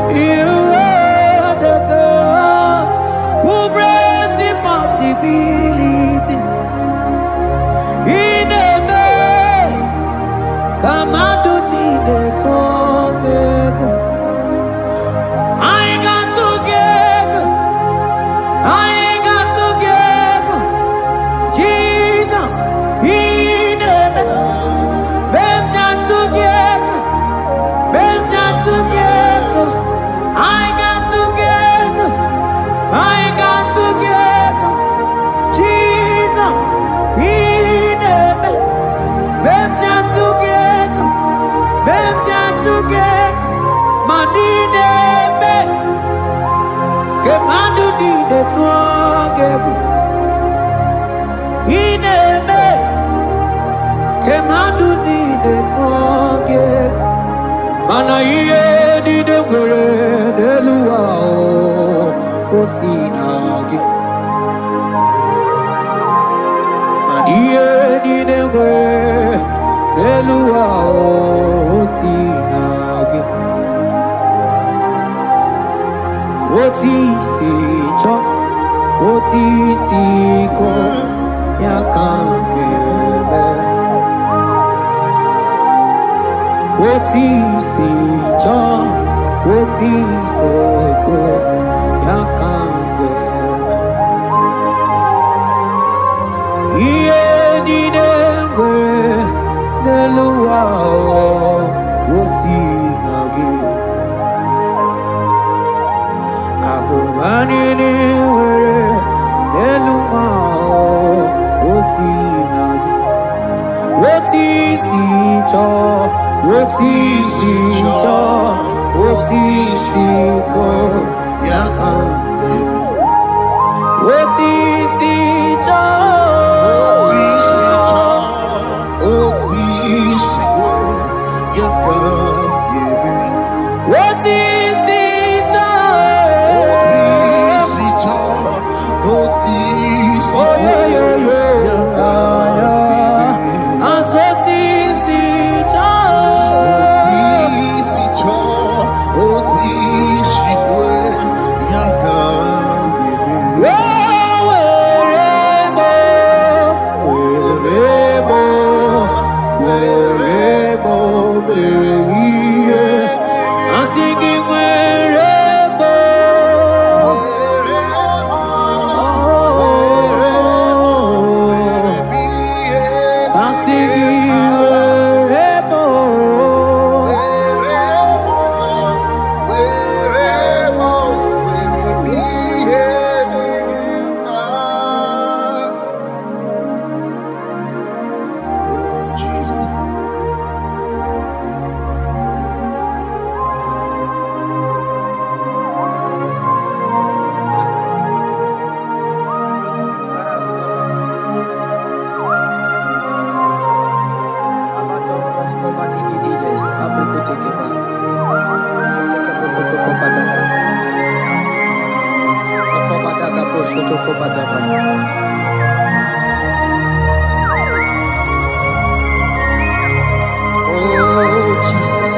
You are the God who brings impossibilities. In a man, come on, do need it forget. I ain't got to get, I ain't got to get Jesus. In a man, them just to get, them just to get. I got to get, I got to get Jesus. In a man, them just to get, them just to get. Money name, come on, do need it forget. In a man, come on, do need it forget. Mana iye di dogere deluwa o sinage. Mana iye di dogere deluwa o sinage. Oti si cho, oti si ko yakambebe. Oti si cho, oti se ko yakambebe. Iye ni dengwe neluwa o sinage. Agobani ni were neluwa o sinage. Oti si cho, oti si cho, oti si ko yakambebe. Oti si cho, oti si cho. Oh yeah yeah yeah, yeah. Asoti si cho. Oh Jesus,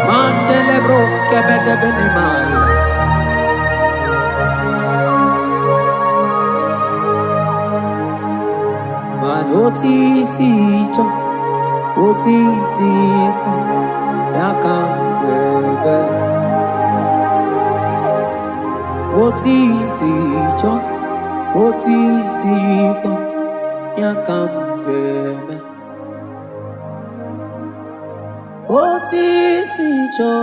Mandele bros kebede benimai. Manoti si cho, oti si ko yaka. otisicho otisiko yakambeme otisicho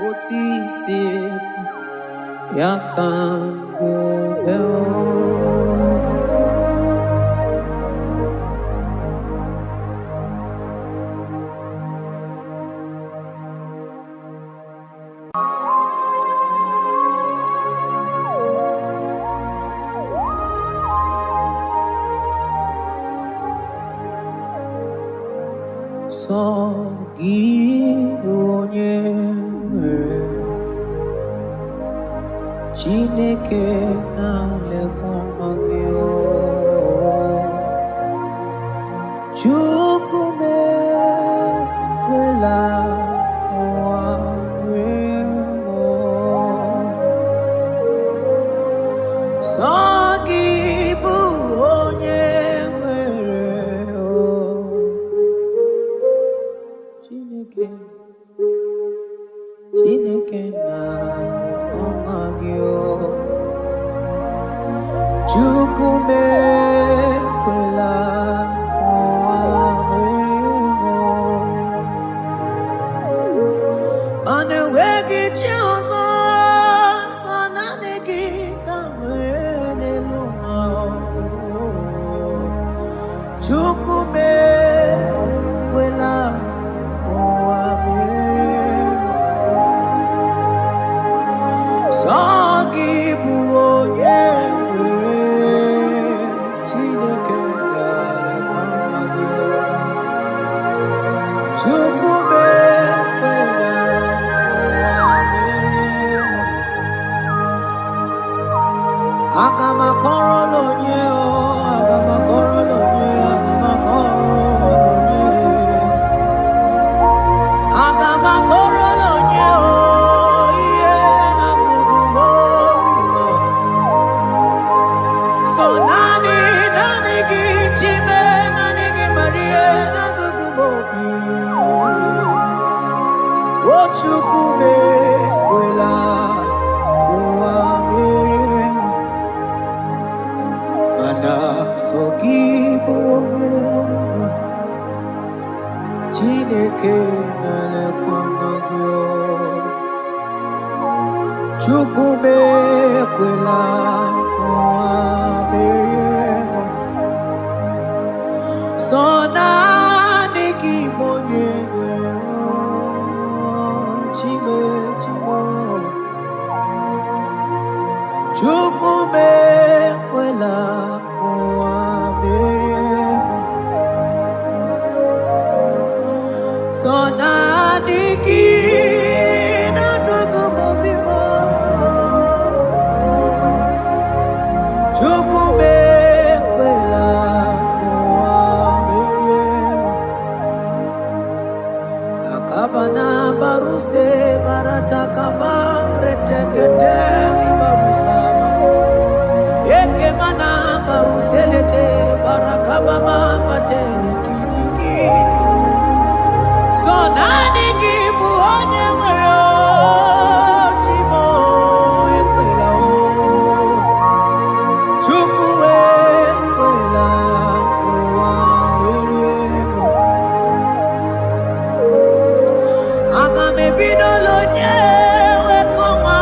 otisiko yakambeme Sogibonyeme Chineke nalekwamagio Chukume kwela wamremo Sogibonyeme Chineke nalekwamagio Chukume kwela wamremo Manewegi chiozo sonanegi kamene lumao Chukume kwela Chukume kwela wamremo Mana sogibonyeme Chineke nalekwamagio Chukume kwela wamremo Sonanegi bonyeme Chukume kwela wamremo Sonanigi nakukubobimo Chukume kwela wamremo Akabana baruse baratakaba reteketeli barusama Ekemana baruselete barakaba mama teni kidiki Sonani gibu onye mwero chimo ekwela o Chukwe ekwela wamremo Agame bidolo nyewe koma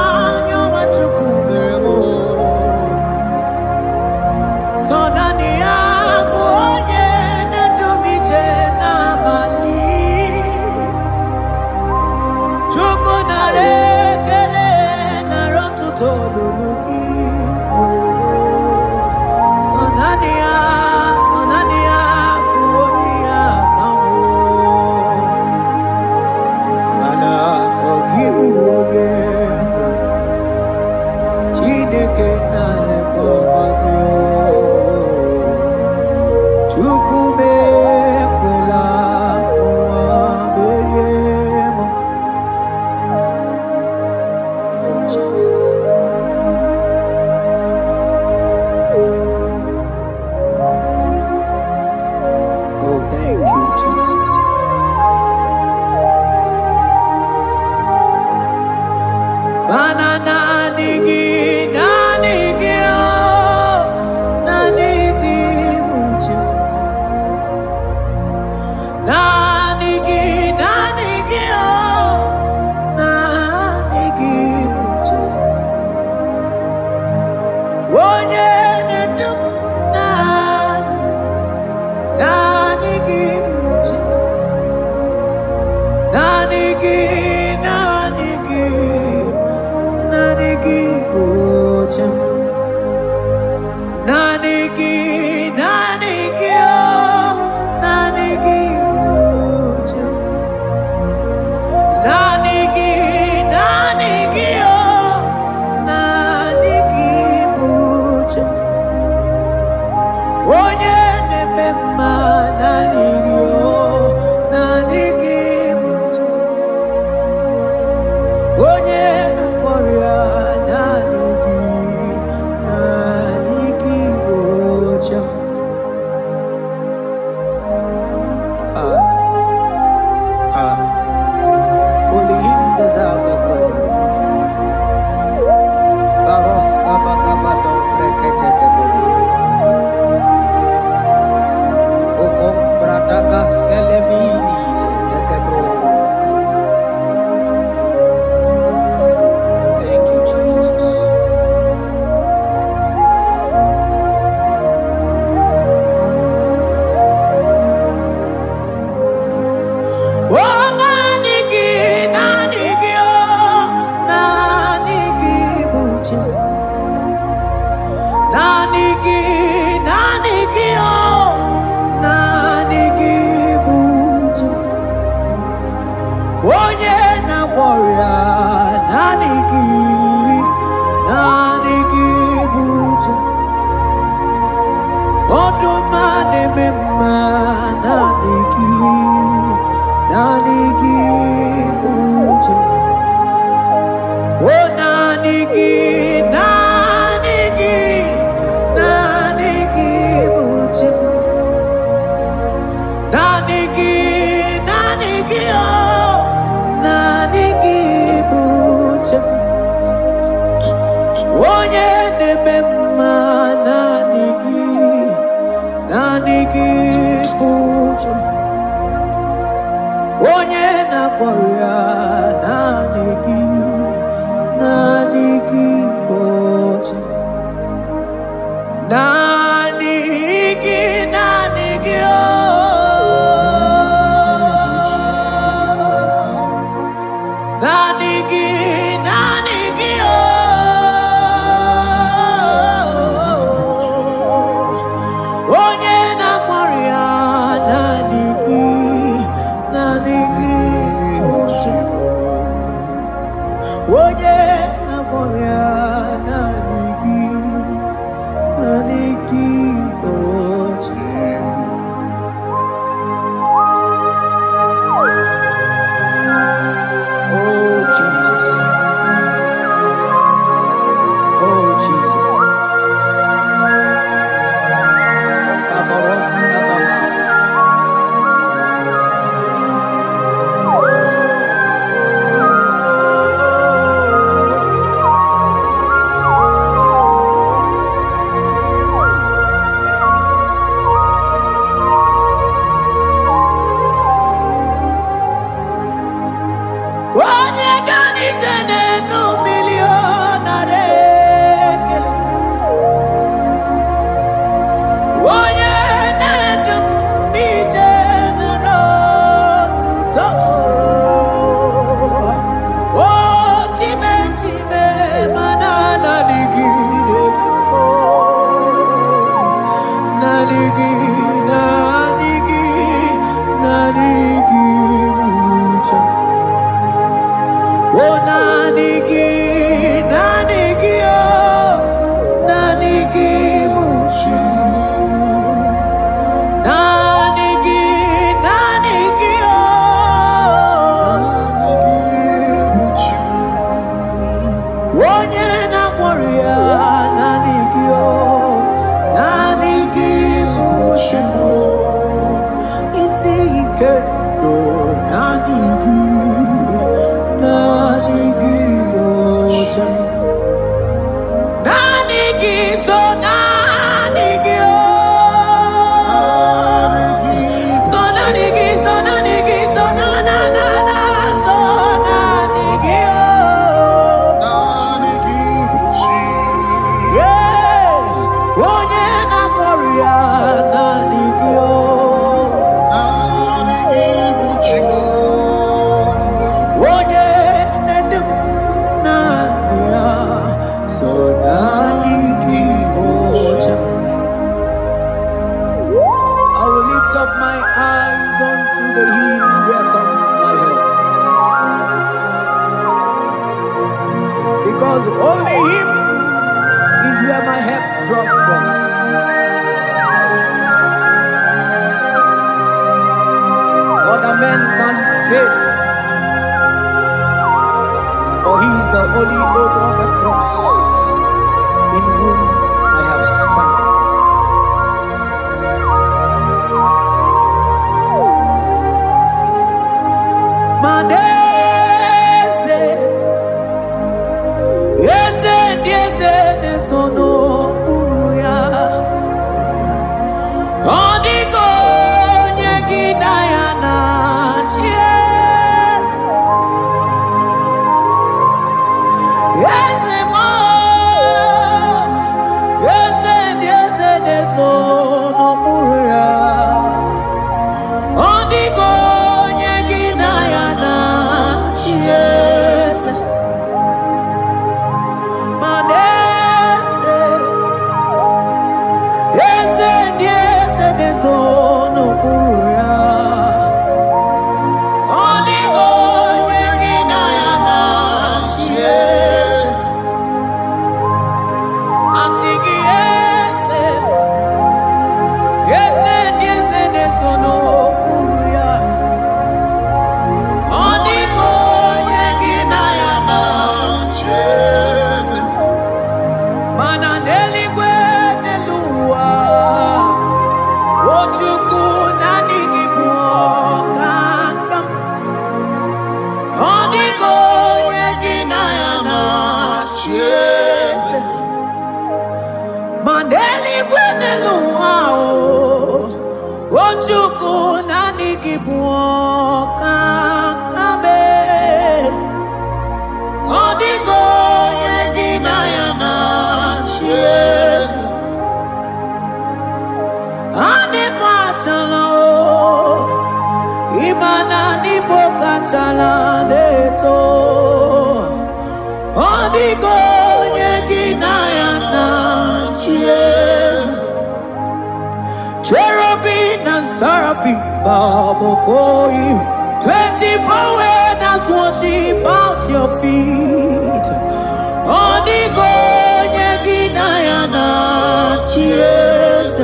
nyoma chukumremo Sonani yangu onye netumite na mali Chuku narekele na rotu toluluki Sonani yangu onye akamu Mana sogibu Nani cross in whom I have scanned. Manese, yese, nesono uya. Odiko nyegina yana chies. Yese mo, yese, nesono uya. Odiko nyegina yana chies. Manese, yese, nesono uya. Odiko nyegina yana chies. Asigi yese, nesono uya. Odiko nyegina yana chies. Mananeli gwenelua. Ochuku nanigi buokakam. Odiko nyegina yana chies. Maneli gwenelua. Ochuku nanigi buokakabe. Odiko nyegina yana chies. Ane machala imana ni boka chala leto. Odiko nyegina yana chies. Cherubim and seraphim bow before you. 24 elders worship at your feet. Odiko nyegina yana chies.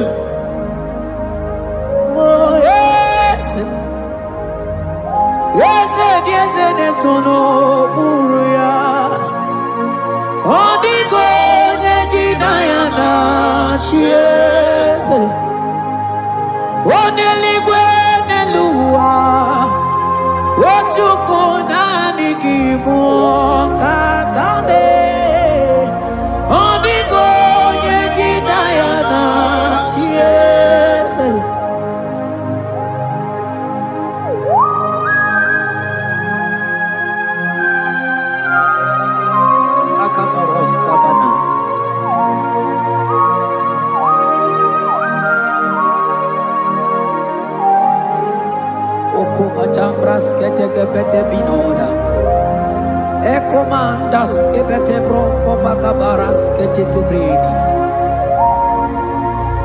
Oh yes, nesono uya. Odiko nyegina yana chies. Oneligwe nelua. Ochuku nanigi buokakabe. Odiko nyegina yana chies. Akabaros kabana. Okomatambras ketegebete binola. Ekomandas kebete bronco bagabaras ketekebrini.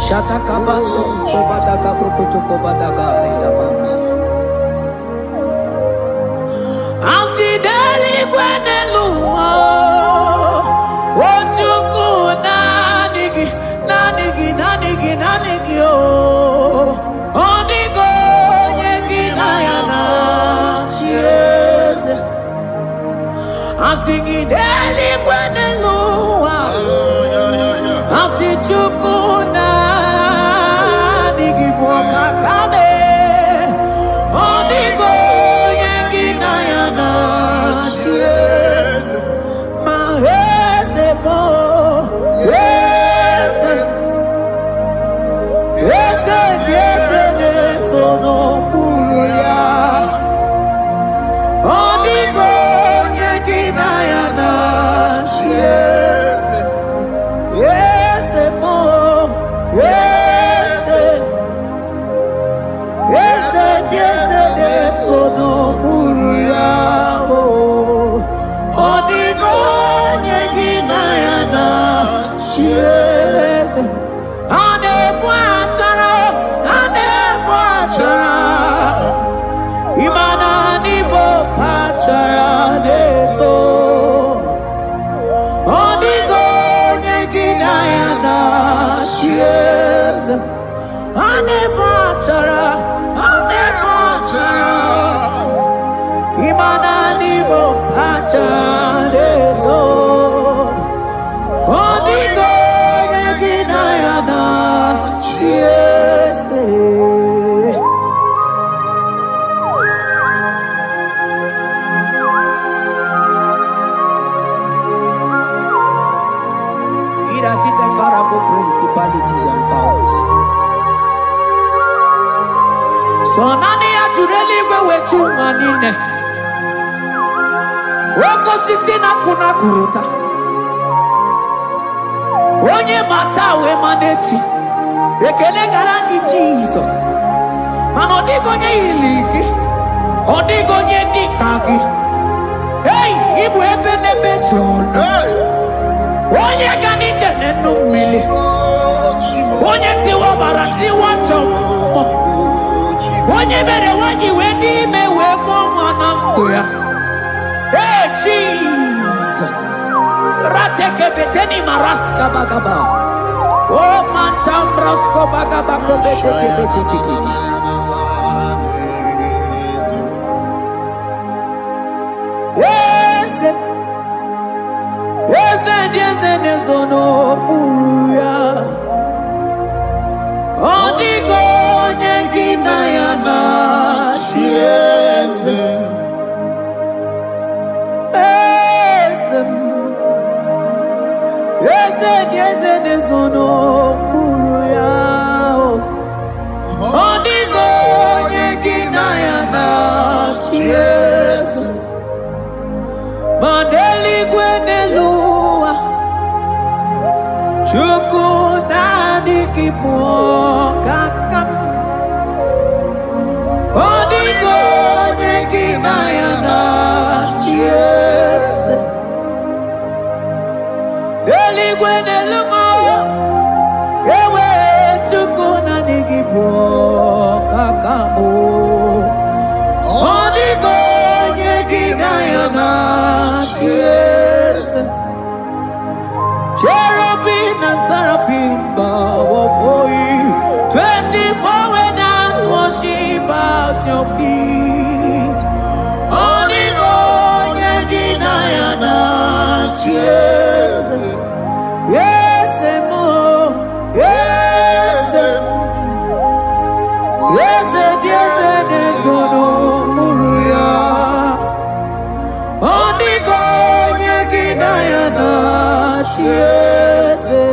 Shatakabandos kobadaga brukutu kobadaga ila mama. Asideli gwenelua. Ochuku nanigi oh. Odiko nyegina yana chies. Asigideli gwenelua. Asichuku nanigi buokakabe. Odiko nyegina yana chies. Mahese mo, yese, nesono uya. Odiko nyegina yana chies. Yese mo, yese, nesono uya. Odiko nyegina yana chies. Ane buatara. Imana ni bokachara neto. Odiko nyegina yana chies. Ane buatara. Imana ni bokachara neto. Sonani ya jureli gwe wechu manine. Woko sisi na kuna kuruta. Onye matawe manechi. Ekele garangi Jesus. Man odigonye iligi. Odigonye dikagi. Hey, ibu ebele bejono. Onye gani jene numili. Onye tiwa barati wachomo. Onye mere wanyi wedi mewe mwana ya. Hey Jesus. Rateke beteni maraska bagaba. Oh mantambrasko bagaba kobeteke beteke. Yes, nezono buruya. Odigo nyengina ya na chieze. Yes, nezono buruya. Odigo nyengina ya na chieze. Mandeli gwenelua. Chuku nadi kipo kakam. Odigo nyekina ya na chiese. Deli gwenelungo. Ewe chuku nadi kipo kakamu. Odigo nyekina ya na chiese. Cherubim and seraphim bow before you. 24 elders worship at your feet. Odigo nyekina ya na chiese. Yes, mo. Yes, yes, nesono muruya. Odigo nyekina ya na chiese.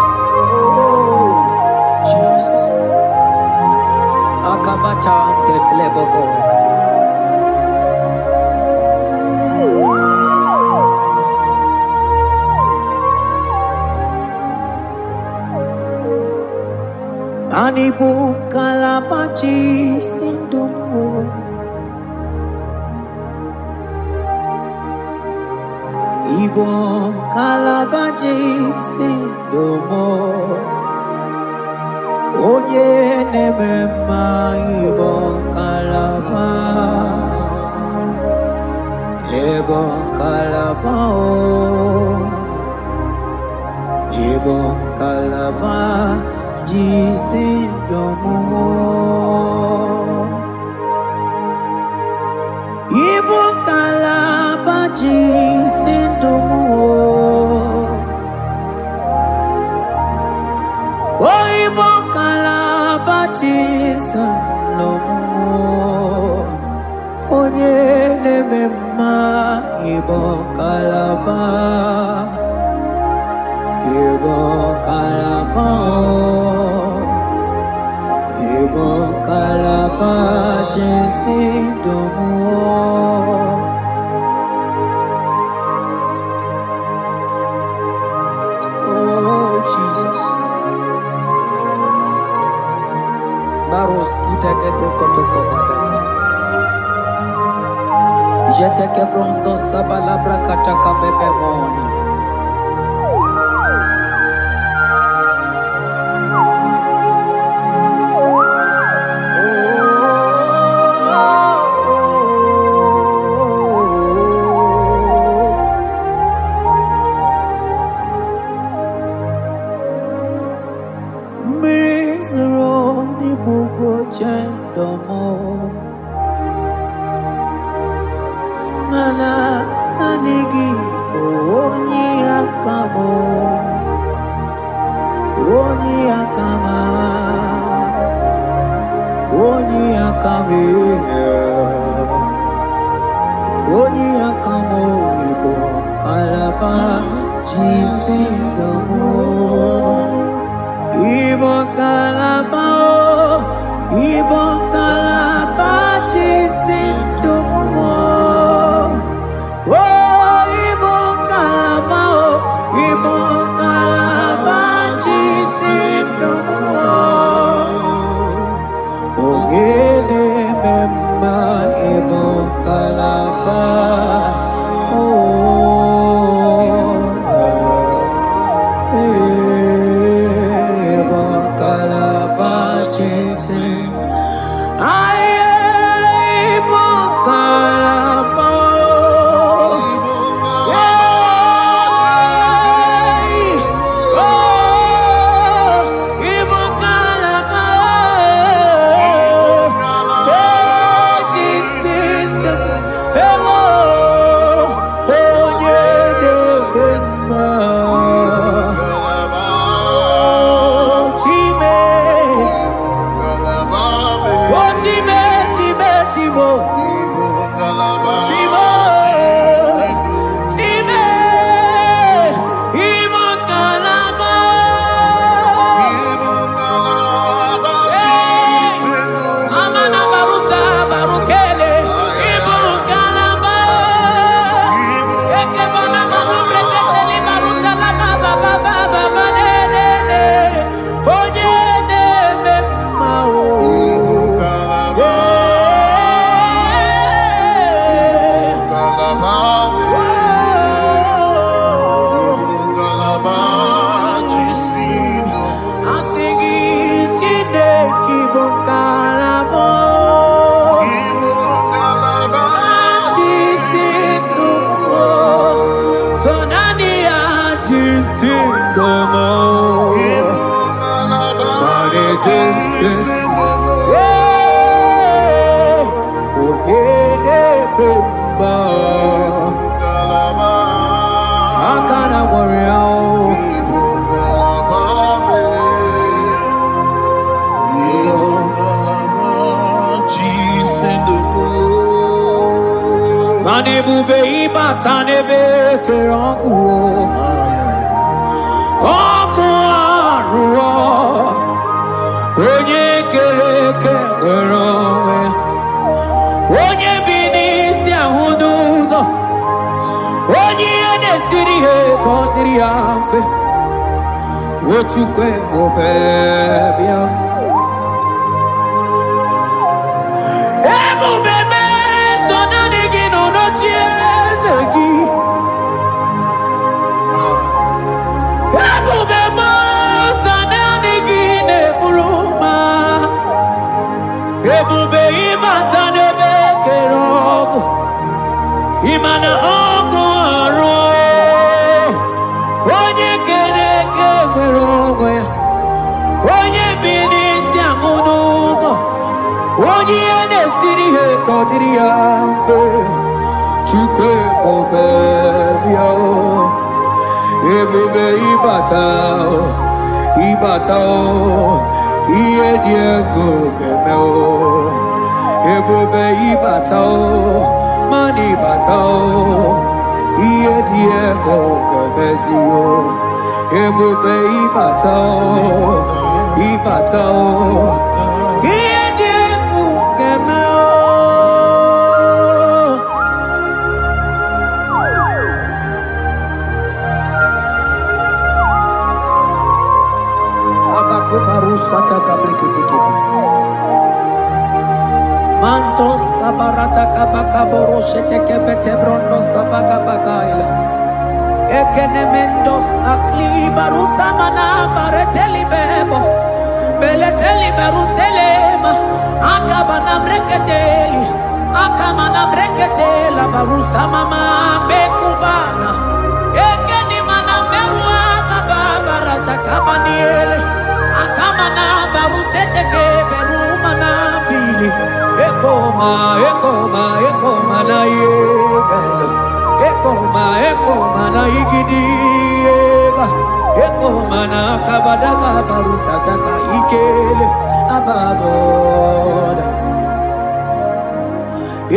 Oh, Jesus. Akabata tekleboko. Anibu kalabachi sindumo. Ibo kalabachi sindumo. Onye nemema ibo kalaba. Ibo kalaba o. Ibo kalaba. Jisindomo. Ibo kalaba jisindomo. Oh, Ibo kalaba jisindomo. Onye nemema Ibo kalaba. Ibo kalaba. Ibo kalaba jisindomo. Oh Jesus. Baros kita kebrokotoko badana. Jete kebrondo sabalabra kataka bebemoni. Mana nanigi onye akamo, onye akama, onye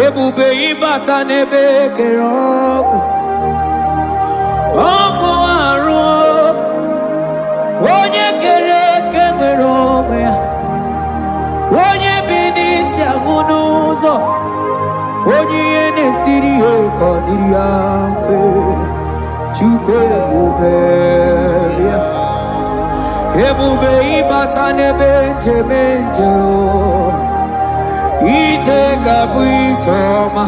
ebube ịbata n'ebe kere ọgwụ ọgụ arụ onye kere eke nwere onwe ya onye bi n'isi agụ n'ụzọ onye ihe na-esiri ihe ka ọ dịrị ya mfe Chukwu ebube bịa ebube ịbata n'ebe njem ije ga-abụ ije ọma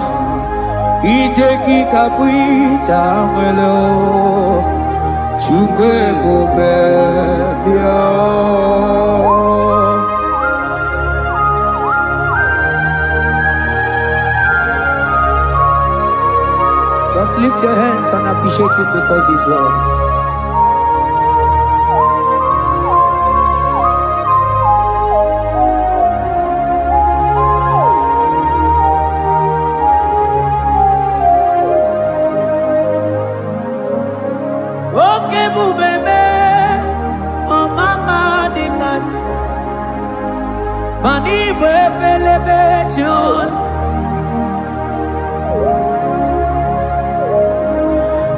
ije gị ga-abụ ije nwere Chukwu ebube bịa Just lift your hands and appreciate him because he's worthy. Okay, bubeme, oh mama dikat, mani bebelebe chon.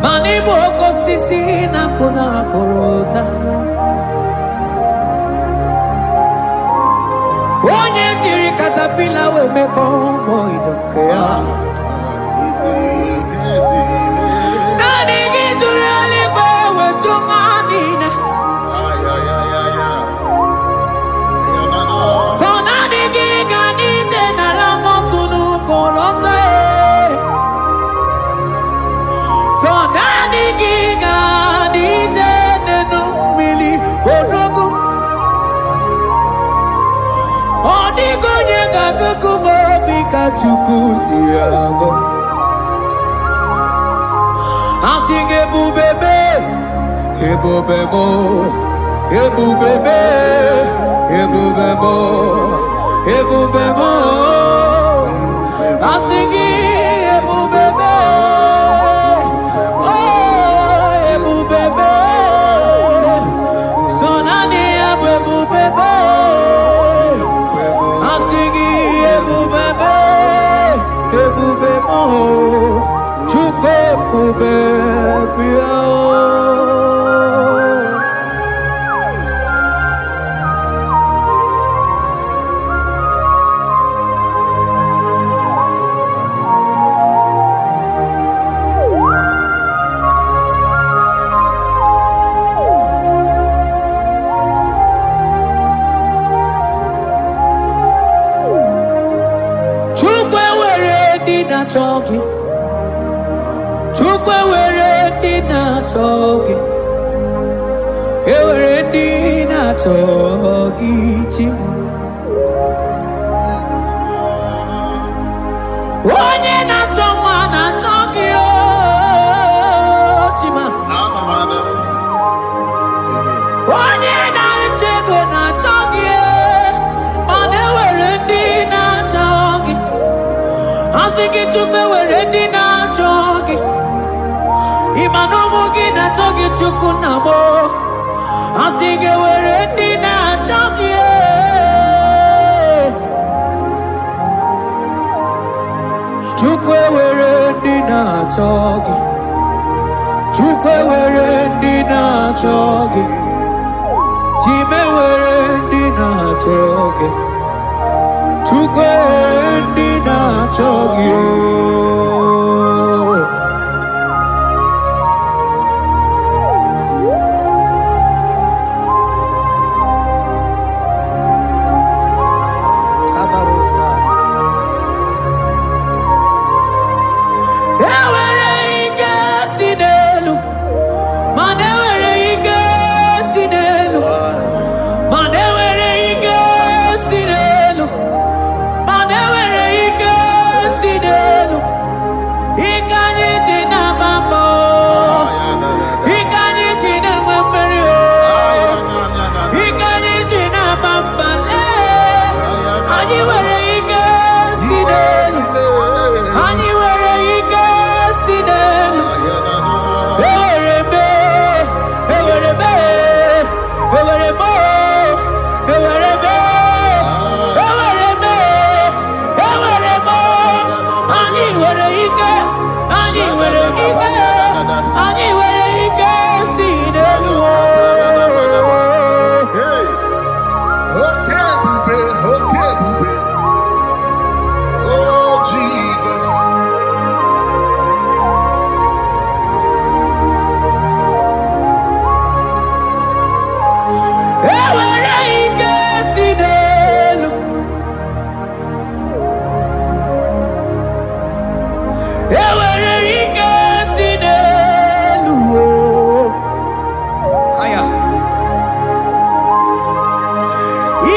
Mani boko sisi na kuna korota Onye jiri katapila we me convoy don't care Nani gijuri aliko we chunganine So nani giganite na la montunu kolota So nani giga nije nenu mili odogu Odigo nyega kukumo bika chukusi yago Asing ebubebe Ebubebo Ebubebe Ebubebo Ebubebo Asing ebubebe Chogi Chukwe were dina chogi Ewere dina chogi chi Onye na choma na chogi o chima Onye na chego na chogi Mane were dina chogi Asiki chukwe were dina chogi Imanomu gina chogi chukunamo Asiki were dina chogi Chukwe were dina chogi Chukwe were dina chogi Chime were dina chogi Chukwe dina chogi Kabarosa Ewere ike sinelu Manewere ike sinelu Manewere ike sinelu ike, anyị nwere ike si n'elu. Okay, bube, okay, bube. Oh, Jesus. Enwere ike si n'elu. Enwere ike si n'elu. Aya.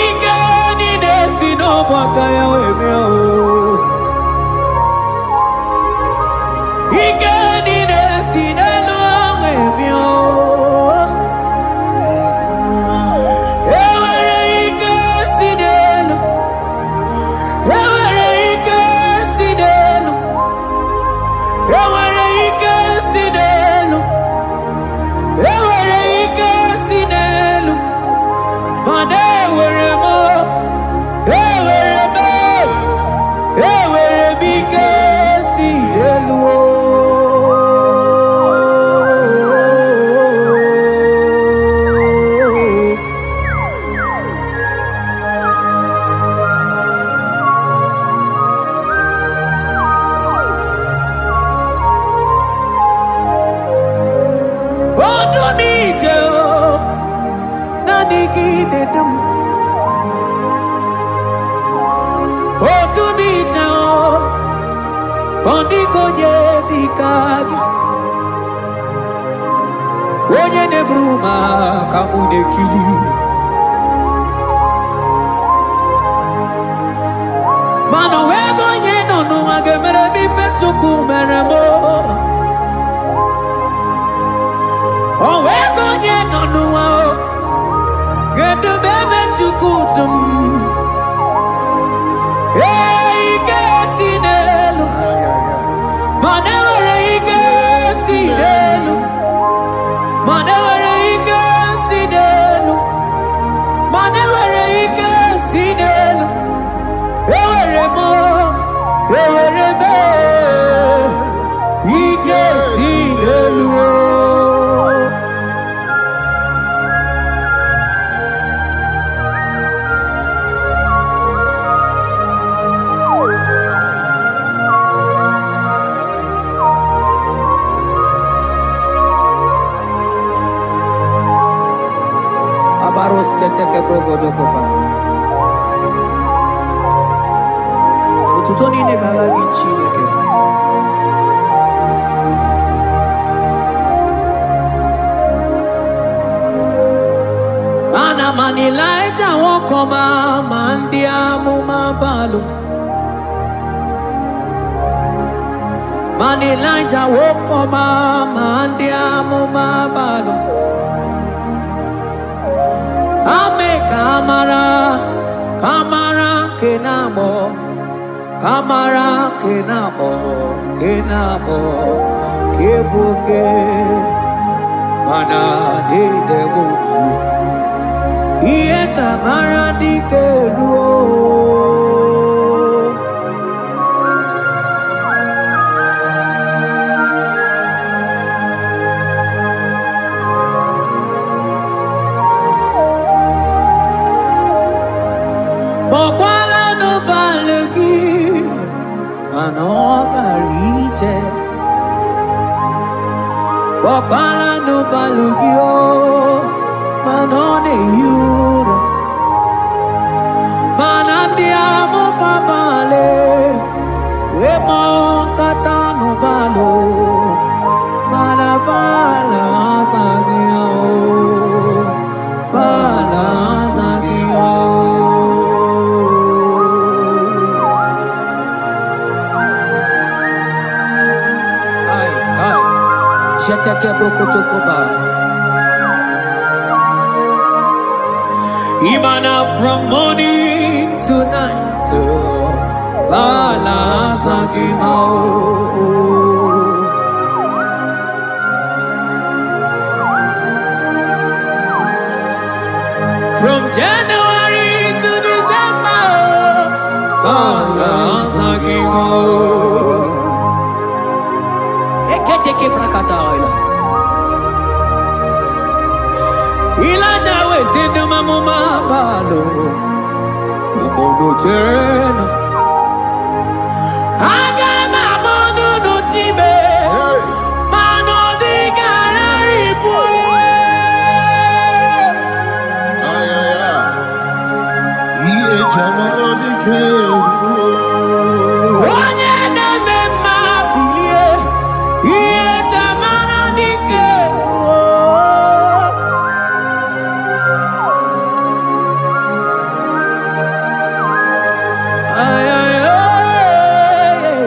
Ike niile si n'ọbụ aka ya wee bịa o. Ike niile si n'elu wee bịa o. Enwere ike si n'elu. Enwere ike si n'elu. Enwere ike si n'elu. Enwere ike si n'elu. Mana enwere m ike si n'elu. Ọdún mi jẹ́ o, nani gị na-edu m. Ọdún mi jẹ́ o, ọ dịghị onye dị ka gị. Onye na-eburu m aka mụ na-ekiri. Mana o nweghị onye nọ n'ụwa ga-emere m ife Chukwu mere m. O nweghị onye nọ n'ụwa ga-edu m ebe Chukwu dụ m. Ike si n'elu. Mana enwere ike si n'elu. Mana enwere ike si n'elu. Mana enwere ike si n'elu. Enwere m ike si n'elu. Abaros keteke brogodo kopana. Otuto niile gara gị Chineke. Mana Elijah wokoma ma ndị amụma balụ. Mana Elijah wokoma ma ndị amụma balụ. Ame kamara kenabo, kamara kenabo, kebuke mana dedebu. Iye tamara dikeluo. Bokwala no balegi, mano barite. Bokwala no balegi o, mano ne yura. Manandi amo babale, we mo kata no balo, manabala sagio, bala sagio. Jeteke brokotokoba. Imana from morning to night, bala sagimo. From January to December, bala sagimo. Reketeke prakataila. Ilaja wezindu mamuma balo. Umono tena. Agama mono no time. Mano di gararipu. Ay, ay, ay. Iye jamaro di ke. Onye na-eme mma bilie. Iye jamara dike. Ay, ay, ay, ay, ay.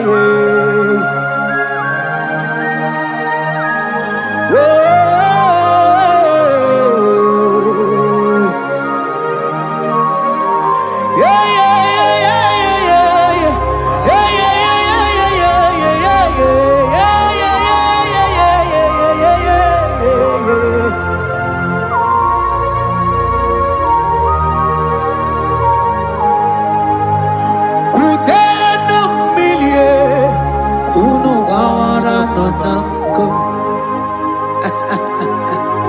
Ay, ay, ay.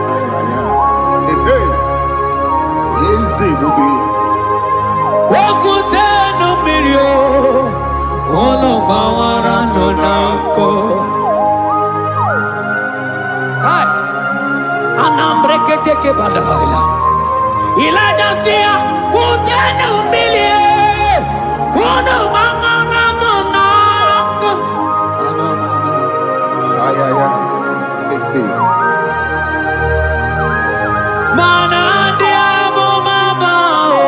Hey, hey. Eze bubi. Wakuteno mirio, ono bawara no nako. Kai, anambre keteke badaila. Ilaja siya kuteno milie, ono bawara no nako. Ay, ay, ay. Hey, hey. Mana diamo mabao,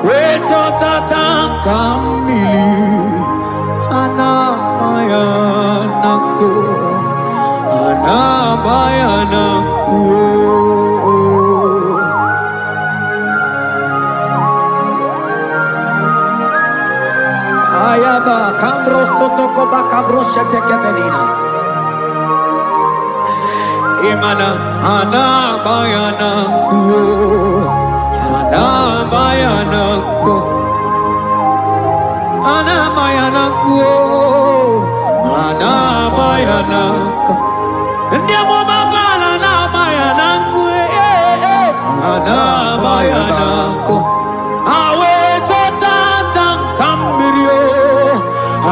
weto tatankamili. Anamayanaku, anamayanaku. Ayaba kambro sotoko bakabro sheteke benina. Imana anamayanaku, anamayanaku. Anamayanaku, anamayanaku. Ndiamo mabala anamayanaku, anamayanaku. Awe totata kambirio,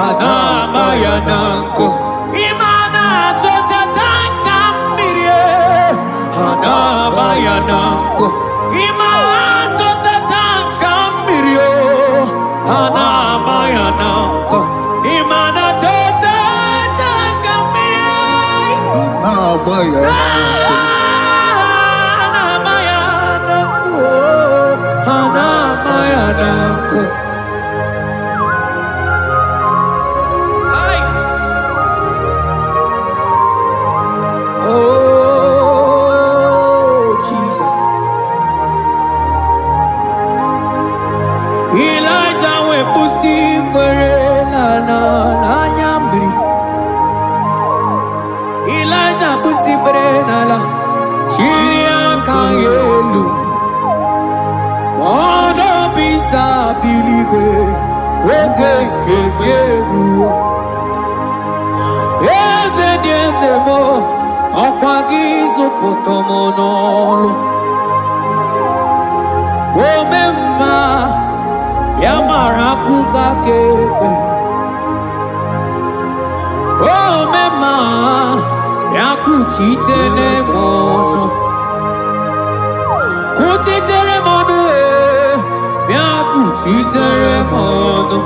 anamayanaku. Imana totata kambirie, anamayanaku. Imana totata kambirio, anamayanaku. Imana totata kambirie. Ah, boy. Anamayanaku, anamayanaku. Ay. Oh, Jesus. Elijah we pusi mwere na nyambri. Elijah pusi mwere la chiria kayelu. Mono bisa biligwe oge kegeru. Eze diese mo akwagizo potomonolo. Omemma yamarakuka kebe. Omemma yakuchitene mono. Kuchitere mono yakuchitere mono.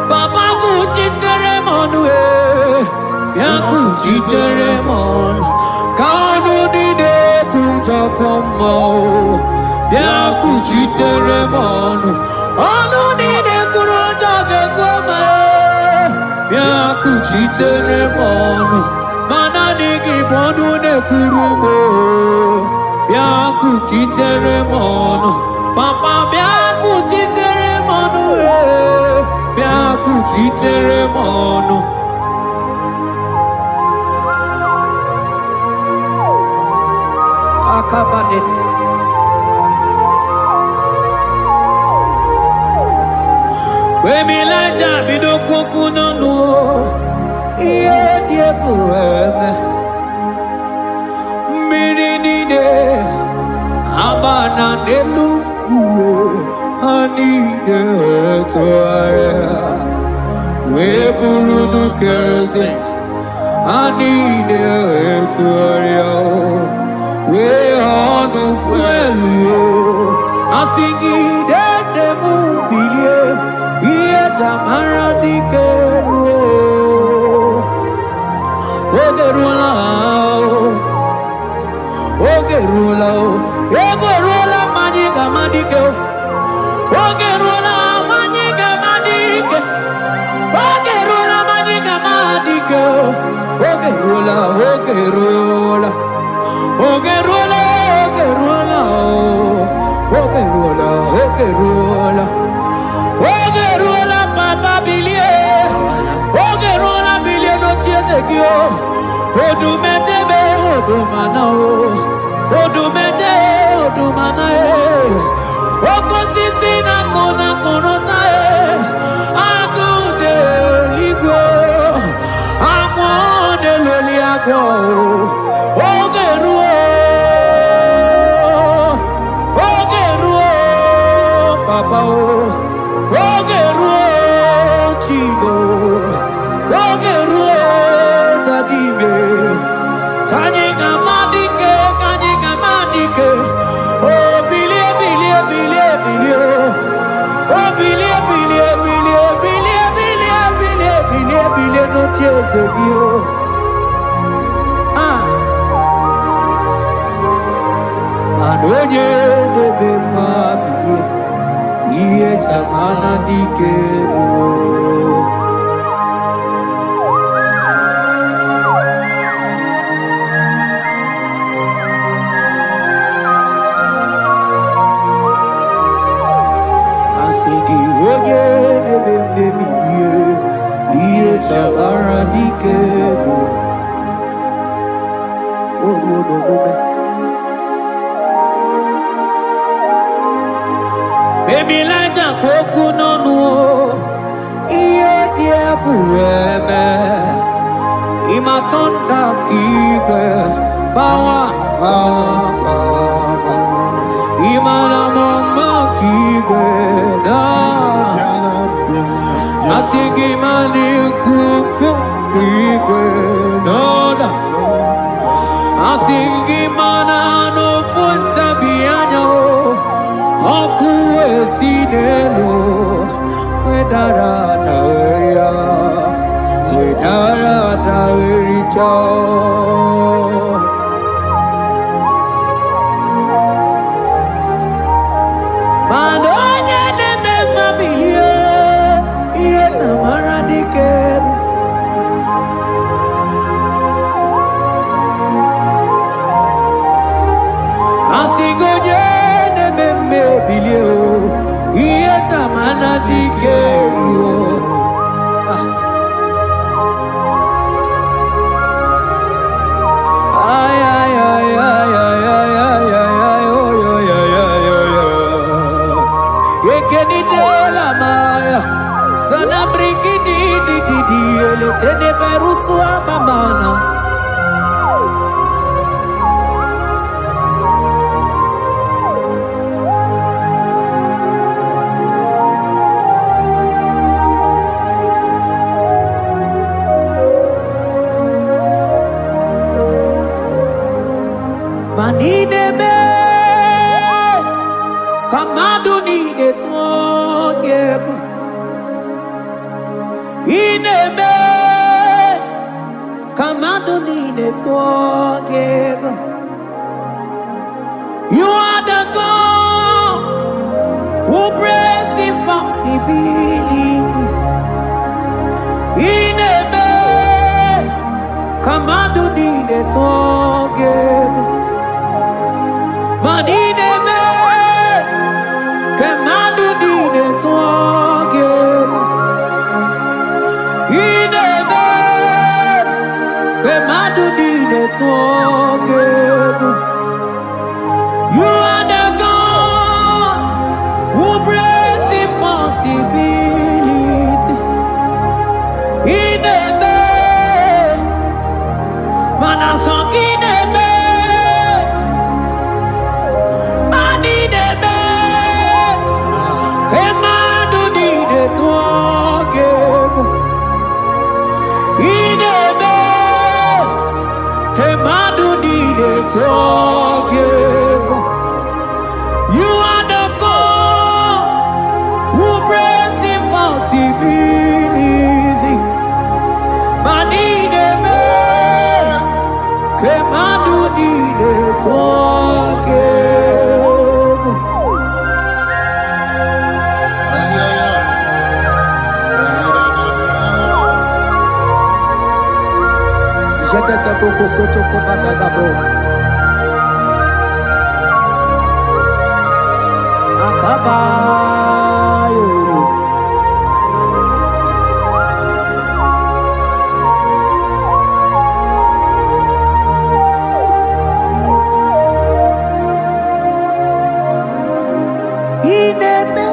Papa kuchitere mono yakuchitere mono. Kanu dide kujakomo yakuchitere mono. Anu dide kurojagekome yakuchitere mono. Mananigi bodu ne kurumo yakuchitere mono. Papa yakuchitere mono yakuchitere mono. Akabade. Wemi laja bidokwoku nonu. Iye Yekueme Mirinide Amana Neluku Anide Toaya Weburudu Kerze Anide Toaya We honu fuelu Asingi dede mubilie Iye tamara dikeru Ogerula Ogerula Ogerula Majiga madike Ogerula Majiga madike Ogerula Majiga madike Ogerula Ogerula Ogerula, Ogerula, Ogerula, Ogerula, Ogerula, Papa Bilie, Ogerula, Bilie no chiezekio, Odumetebe, Odumanao, Odumete, Odumanae, Okosisina kona konotae, Agude ligo, Amone loliago, Ogerula. Papa, Ogeruo Chigo, Ogeruo Dadime, Kanyika Madike, oh Bilie, oh Bilie, no Chesegio. Anoye de Bema Bilie. Iye chamana dikeru Asigi oye nebebe miye Iye chamana dikeru Ogodogobe Emilaja koku nonu Iye die kueme Imatonda kike Bawa Imana mama kike Da Asigi mani kuku kike Da Asigi mana no funta bianyo Oku esinelo, wedara taweria, wedara tawericha. Madonya neme mabiye, iye tamara dikeru. Asigoje neme bilio. Iye tamana dikeru Ay ay ay ay ay ay ay ay oh yo yo yo yo yo Yekeni de la maya Sana briki di ele tene berusu abamana Manine Kamadu nine twogeko Ineme Kamadu nine twogeko You are the God who breaks impossibilities Ineme Kamadu nine twogeko Manine me, Kamadu dine twogeko. Ine me, Kamadu dine twogeko. You are the God who breaks impossibility. Ine me, forgive. You are the God who breaks impossibilities. Manideme, Kemadu dide forgive. Jeteke boko soto ko badagabo. Akabayo. Ineme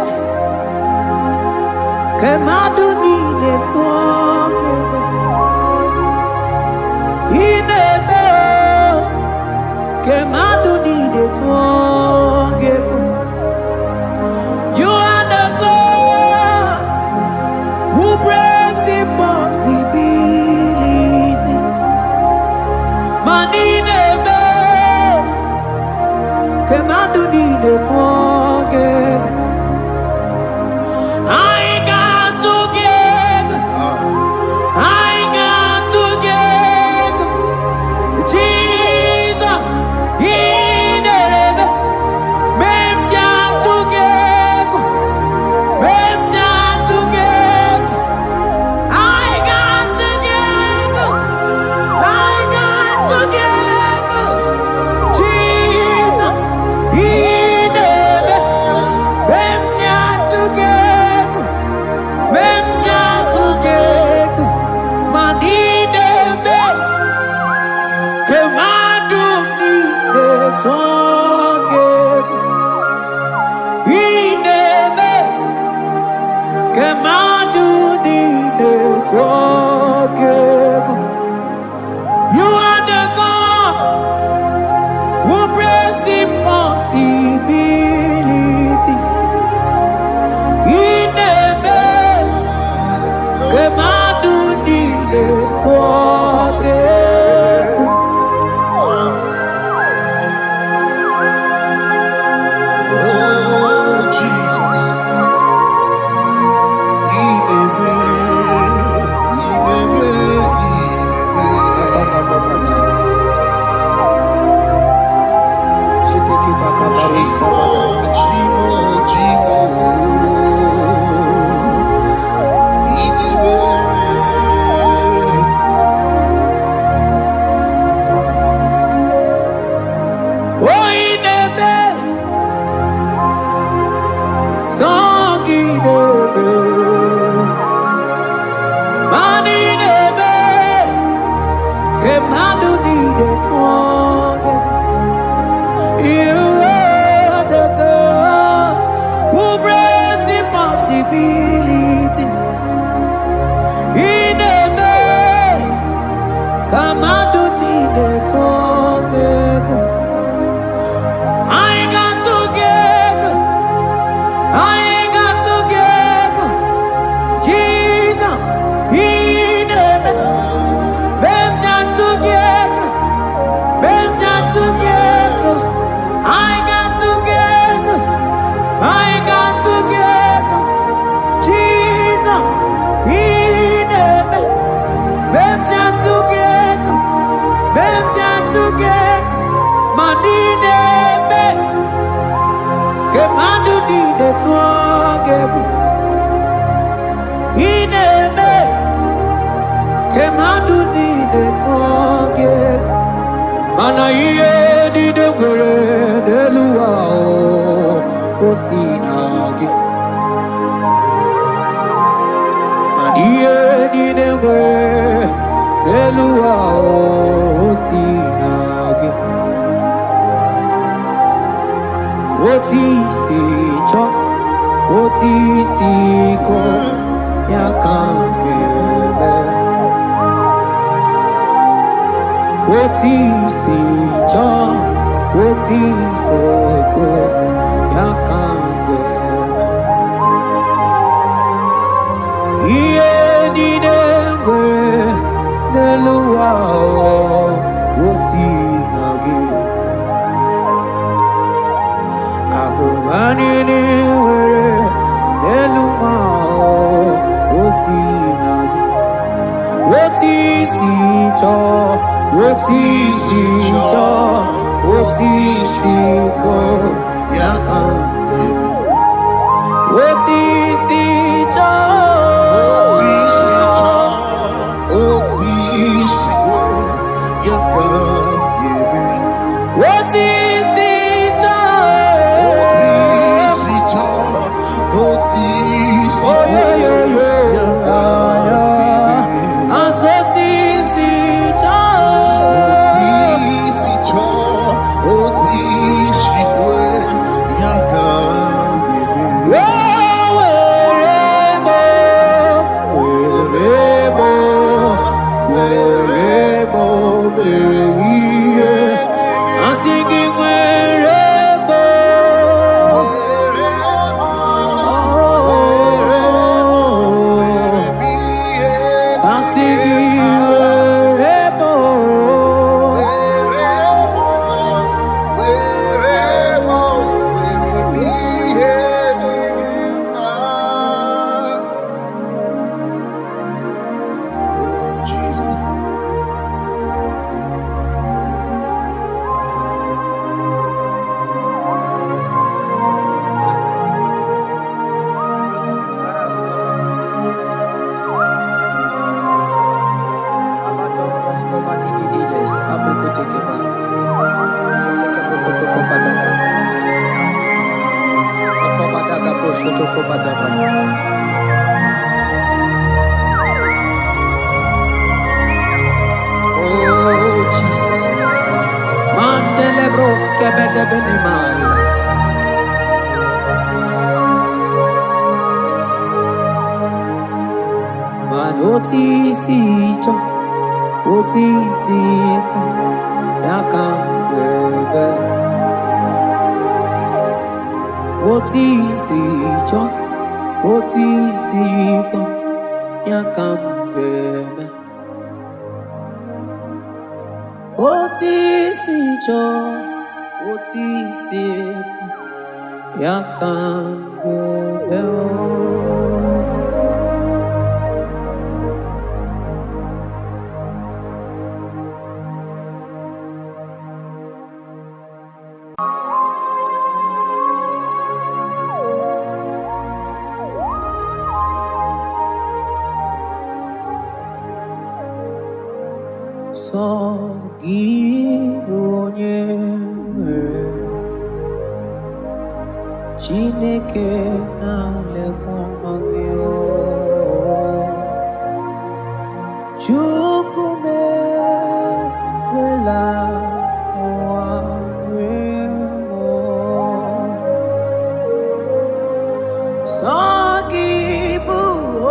kemadu ni netwoke. Ineme kemadu ni netwoke. You are the God who breaks impossibilities. Manideme kemadu ni netwoke. I got together. I got together. Jesus, in heaven, mem jam together, mem jam together. I got together. I got together. Jesus, in heaven, mem jam together, mem jam together. Manideme. Kemadu ni netwoke. Ineme. Kemadu ni netwoke. You are the God who breaks impossibilities. Ineme. Kemadu ni netwoke. Oh, Jesus. Jeteke bakabaru sabada. Oh, ineme. Songideme. Manideme. Kemadu ni netwoke. You are the God who breaks impossibilities. Ineme. Kamadu ni netwoke. I got together. I got together. Jesus, ineme. Mem jam together. Mem jam together. I got together. I got together. Jesus, ineme. Mem jam together. Mem jam together. Manideme. Kemadu di netwoke. Ineme. Kemadu di netwoke. Mana iye di degere deluwa o sinage. Mana iye di degere deluwa o sinage. Oti si cho, oti si ko ya kambebe. Oti si cho, oti se ko ya kambebe. Iye ni dengwe neluwa o sinage. Nanini were Neluma Osinagi Wotisi cho Wotisi cho Wotisi ko Yakambe Wotisi cho Otisi ko Yakambe Wotisi cho Otisi Oh yeah yeah yeah Asotisi cho Otisi cho Otisi ko Yakambe Oh Jesus, Mandele broske bede beni maila. Man otisi cho, otisi ko, yakambebe. Otisi cho, otisi ko, yakambebe. Otisi cho, otisi ko, yakambebe. Sogibu onye Chineke na-elekọta gị Chukwu mekwela ụwa nwee m Sọ gị bụ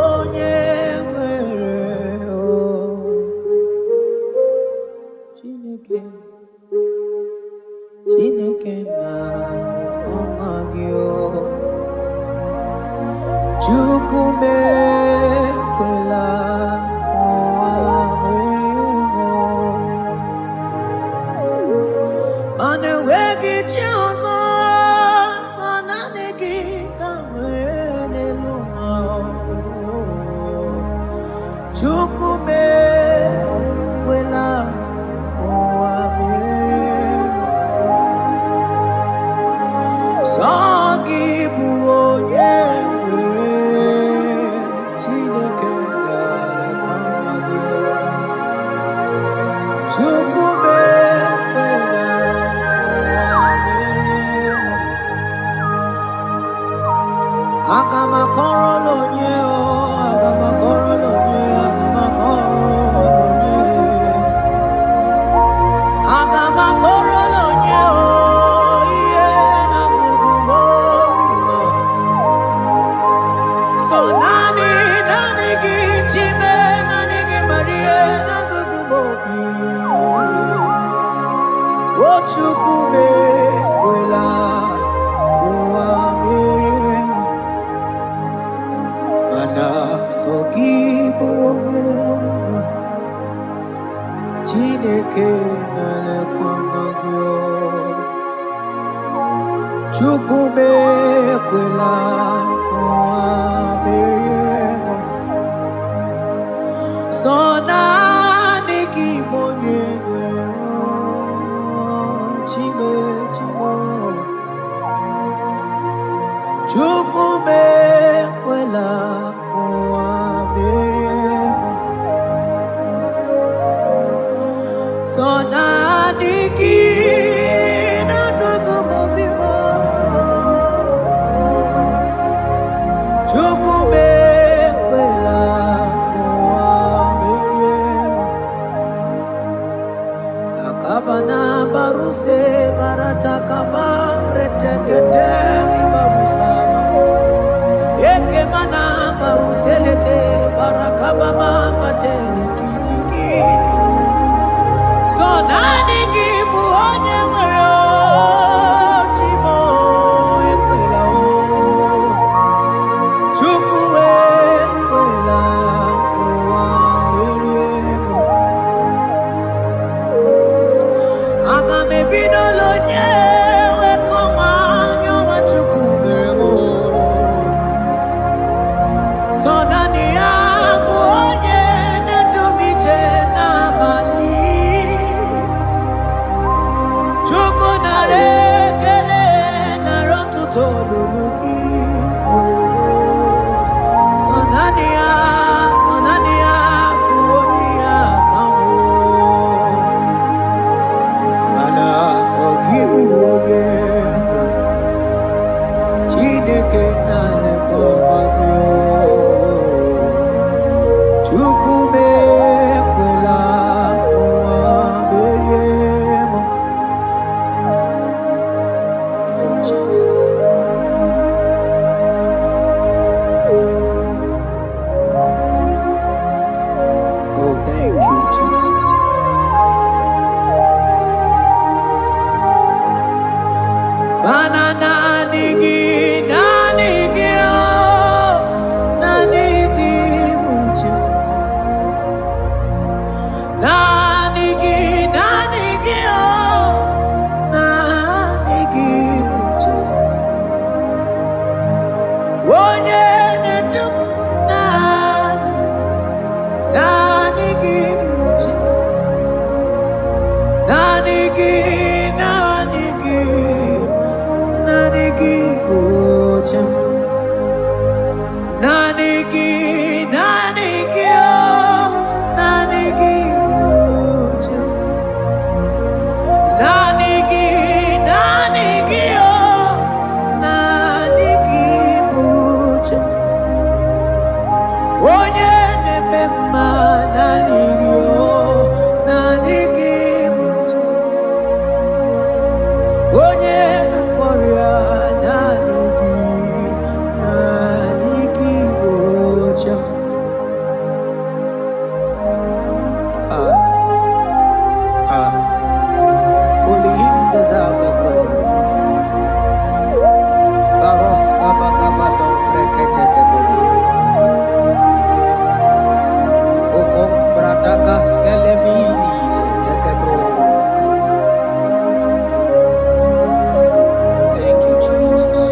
onye nwere Chineke na-elekọta gị Chukwu mekwela ụwa nwee m Mana enweghị chi ọzọ sọ naanị gị ka nwere n'elu ụwa Chukwu mekwela ụwa mere Sọ gị bụ onye nwere Chineke na-elekọta gị Chukwu mekwela ụwa mere Aga m akọrọ onye aga m akọrọ onye aga m akọrọ onye aga m akọrọ onye ihe na-agụgụ m obi so naanị gị Chime naanị gị mara ihe na-agụgụ m obi O Chukwu mekwela ụwa mere m Mana sọ gị bụ onye Chineke na-elekọta gị Chukume kwela kwa meremo Sona niki monyego Chime chimo Chukume kwela kwa meremo Sona niki Kabana baruse barata kabre teketeli barusama Eke mana baruse lete barakaba mama teni kini kini So nani kibu onye mwero chimo ekwela o Chukwe ekwela kuwa meriemo Agame bidolo nyewe koma nyoma chukumeremo So nani abu onye netumite na mali Chuku narekele narotu tolumuki So nani abu onye akamu Kibu ogego Chineke nale komagyo Chukume kwela kwa beriemo Oh Jesus Oh thank you Jesus Banana nigi mucho mucho Wonye netum nigi mucho Nanigi mucho Nanigi mucho Nanigi mucho Onye nemema nanigi mucho Onye namoria nanigi mucho Only him deserve the glory. Baros kabagabado brekete kebeli. Okom bradagas kelemini lekebro. Thank you, Jesus.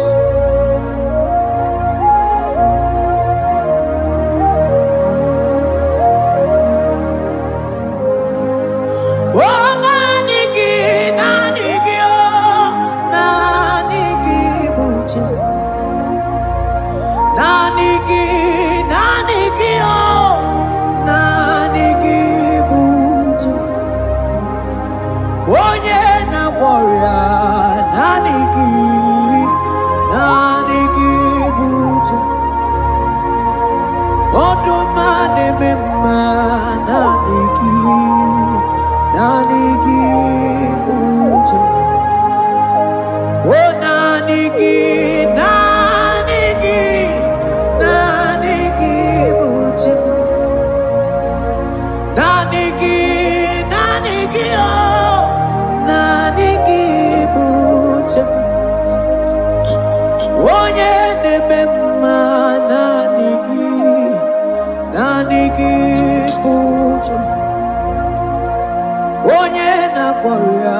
Onye na-akpọrọ ya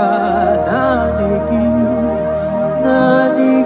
naanị gị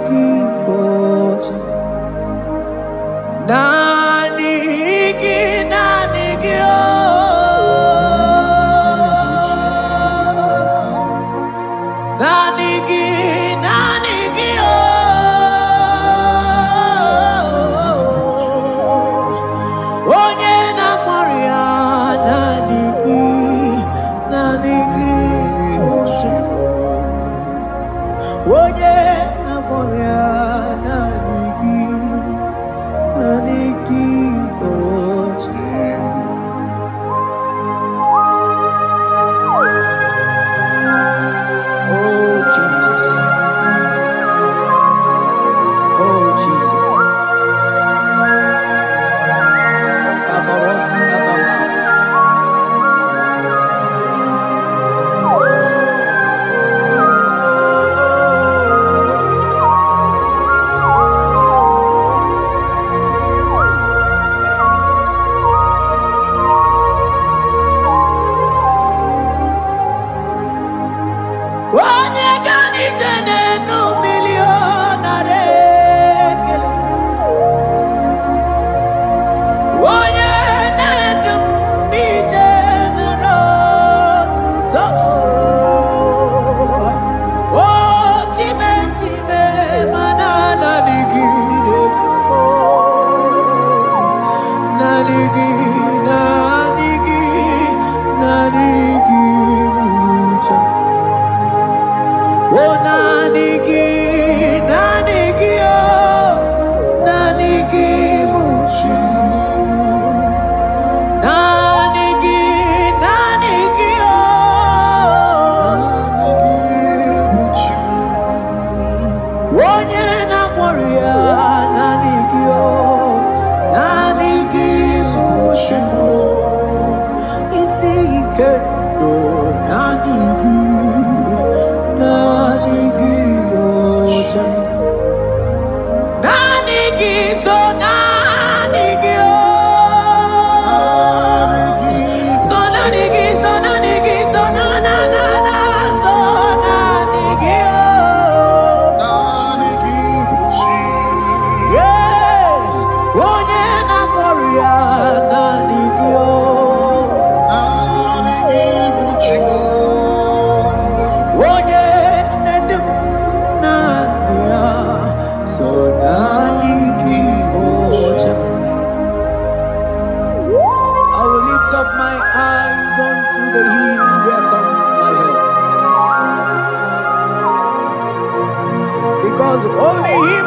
Only Him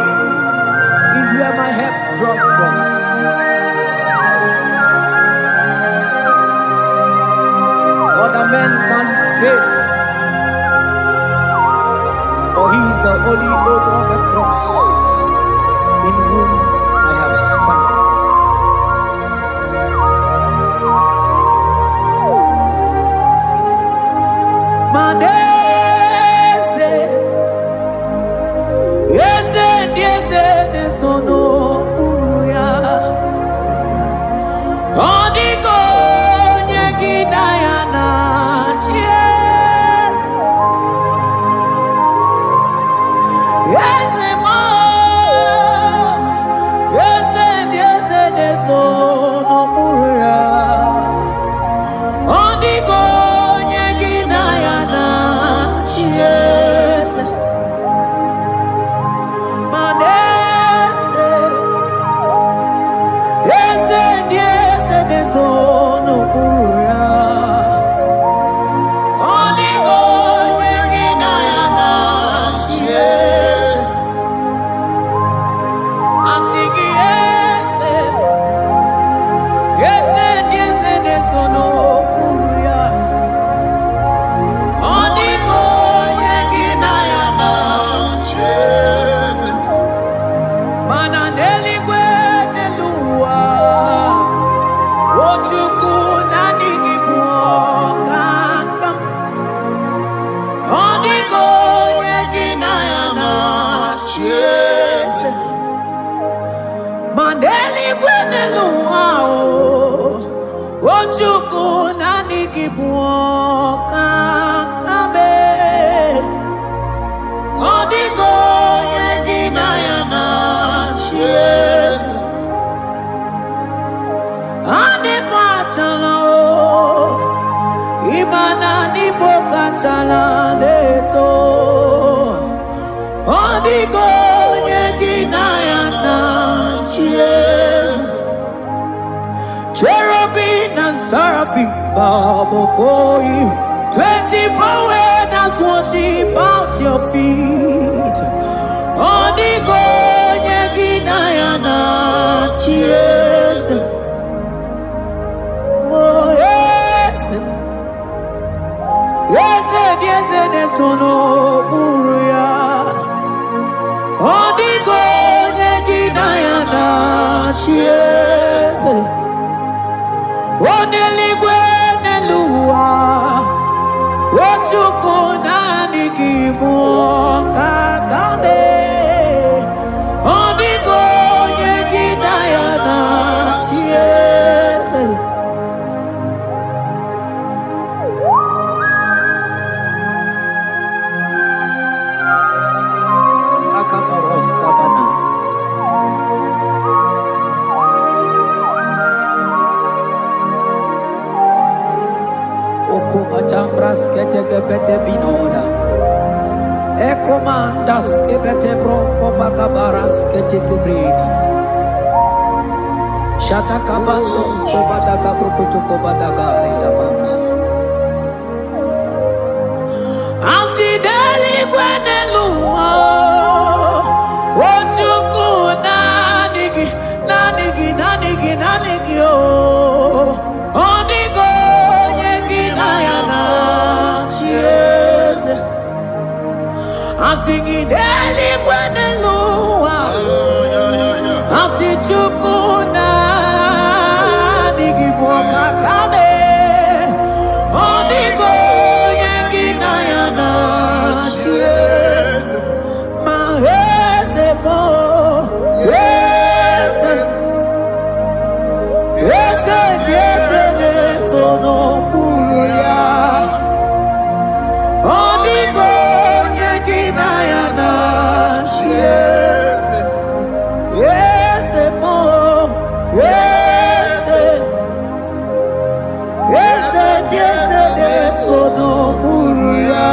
is where my help draws from. Other men can fail, for He is the only hope on the cross, in whom I have stand. Manese, yese, nesono uya. Odigo nyegidayana chies. Yese mo, yese, nesono uya. Odigo nyegidayana chies. Manese, yese, nesono uya. Odigo nyegidayana chies. Asigi yese, nesono uya. Odigo nyegidayana chies. Mananeli gwenelua, ochuku nanigi buokakam. Odigo nyegidayana chies. Maneli gwenelua, ochuku nanigi buokakabe. Odigo nyegidayana chies. Ane pachala o, imana ni boka chala neto. Odigo nyegidayana chies. Cherubim and seraphim bow before you. 24 elders worship at your feet. Odigo nyegidayana chies. Oh yes, nesono uya. Odigo nyegidayana chies. Oneligwe nelua, ochuku nanigi buokakabe. Odigo nyegidayana chies. Akabaros kabana. Okomatambras ketegebete binola. Ekomandas kebete broko bagabaras ketekebrini. Shatakabandos kobadaga brukutu kobadaga ilamama. Asideli gwenelua, ochuku nanigi o. Odigo nyegidayana chies. Asigideli gwenelua, asichuku nanigi buokakabe. Odigo nyegidayana chies. Mahese mo, yese, nesono uya. Odigo nyegidayana chies. Yese mo, yese, nesono uya.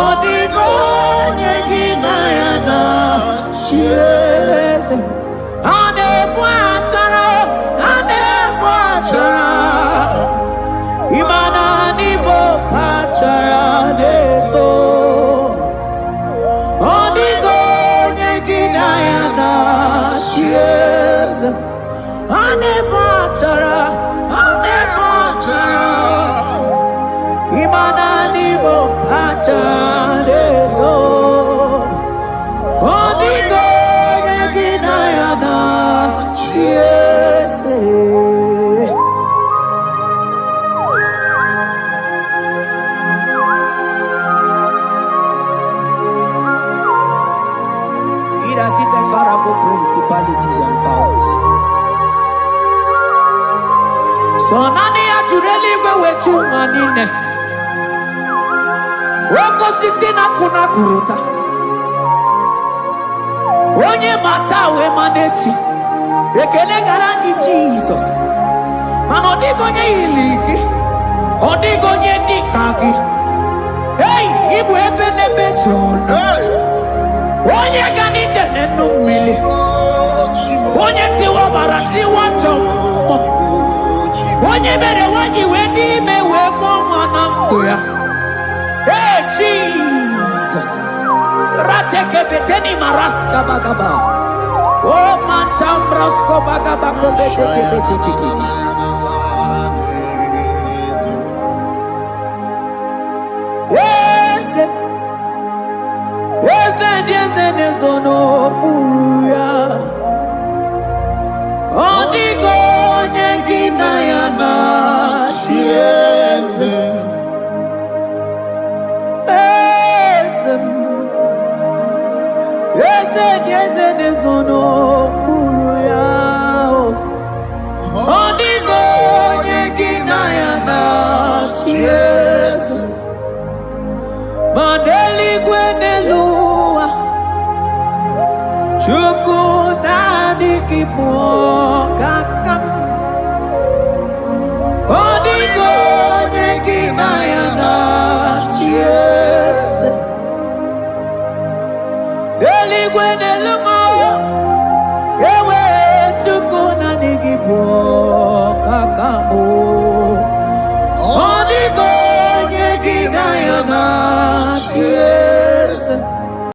Odigo nyegidayana chies. Ane bwatara, imana ni boka chara neto. Principalities and powers. So nani actually go with you manine. Woko sisi na kuna kuruta. Onye matawe manechi. Ekele garangi Jesus. Man odigo nye iliki. Odigo nye dikaki. Hey, ibu ebele bejono. Onye gani jene numili. Onye tiwa barati wachomo. Onye bere wanyi wedi mewe mwananguya. Hey Jesus. Rateke beteni maraska bagaba. Oh mantambrasko bagaba kobeteke betekiki. Eze nezono buruya. Odigo nyengina ya na shieze. Eze nezono buruya. Odigo nyengina ya na shieze. Mandeli gwenelua. Chuku nadi kipo kakam. Odigo nyekina ya na chiese. Deli gwene lungo. Ewe chuku nadi kipo kakamu. Odigo nyekina ya na chiese.